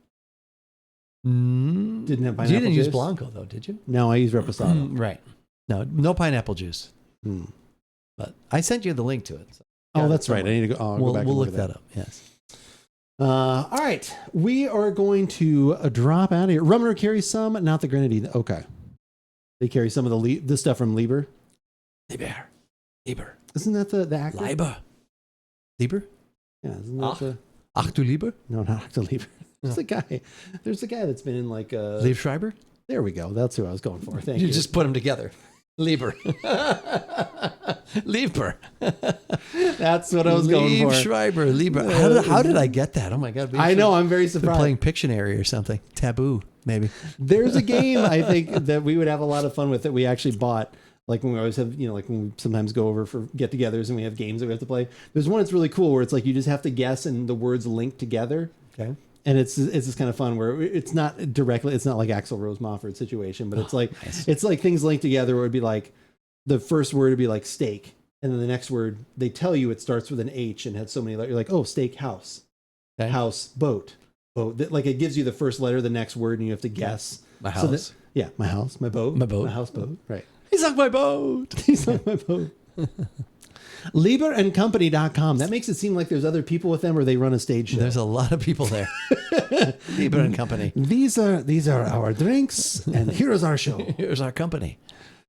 Didn't have pineapple You didn't juice? use Blanco though, did you? No, I used Reposado. Right. No pineapple juice. But I sent you the link to it. So Oh, that's right. I need to go. Oh, I'll we'll go back and look at that up. Yes. All right. We are going to drop out of here. Rummer carries some, not the grenadine. Okay. They carry some of the stuff from Lieber. Lieber. Isn't that the actor? Lieber. Yeah, isn't that the... Ach du Lieber? No, not the Lieber. There's the guy. There's the guy that's been in like... Liev Schreiber? There we go. That's who I was going for. Thank you. You just put them together. Lieber. Lieber. That's what I was going for. Liev Schreiber. Lieber. How did I get that? Oh my God. I know. I'm very Been surprised. playing Pictionary or something. Taboo, maybe. There's a game I think that we would have a lot of fun with that we actually bought. Like when we always have, like when we sometimes go over for get-togethers and we have games that we have to play. There's one that's really cool where it's like you just have to guess and the words link together. Okay. And it's just kind of fun where it's not directly, it's not like Axl Rose Mofford situation, but it's like nice. It's like things linked together where it'd be like the first word would be like steak, and then the next word they tell you it starts with an H and had so many letters. You're like, oh, steak house, house boat. Like it gives you the first letter of the next word, and you have to guess. My house. My house, my boat, My boat. my house boat. Right. He's on my boat. He's on my boat. LieberandCompany.com. That makes it seem like there's other people with them, or they run a stage show. There's a lot of people there. Lieber and Company. These are our drinks, and here's our show. Here's our company.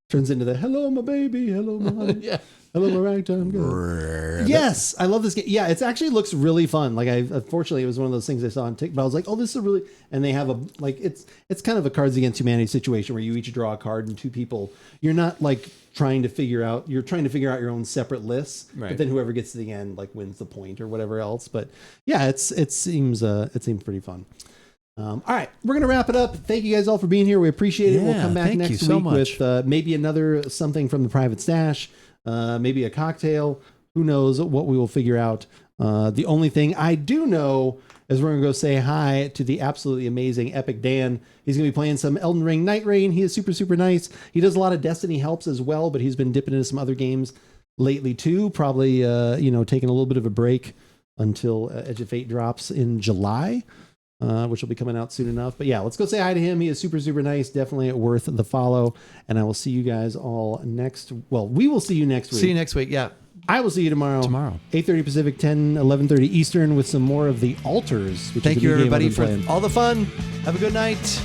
Turns into the hello, my baby, hello, my honey, Yeah. hello, my ragtime girl. Yes, I love this game. Yeah, it actually looks really fun. Like unfortunately, it was one of those things I saw on TikTok. But I was like, oh, this is really. And they have it's kind of a Cards Against Humanity situation where you each draw a card and two people. You're not like trying to figure out. You're trying to figure out your own separate lists. Right. But then whoever gets to the end like wins the point or whatever else. But yeah, it seems pretty fun. All right, we're going to wrap it up. Thank you guys all for being here. We appreciate it. We'll come back next week with maybe another something from the private stash, maybe a cocktail. Who knows what we will figure out. The only thing I do know is we're going to go say hi to the absolutely amazing Epic Dan. He's going to be playing some Elden Ring Night Rain. He is super, super nice. He does a lot of Destiny helps as well, but he's been dipping into some other games lately too. Probably, taking a little bit of a break until Edge of Fate drops in July. Which will be coming out soon enough. But yeah, let's go say hi to him. He is super, super nice. Definitely worth the follow. And I will see you guys all we will see you next week. See you next week. Yeah. I will see you tomorrow. 8:30 Pacific, 11:30 Eastern with some more of The Altars. Which Thank is you, the new game everybody, I've been for playing. all the fun. Have a good night.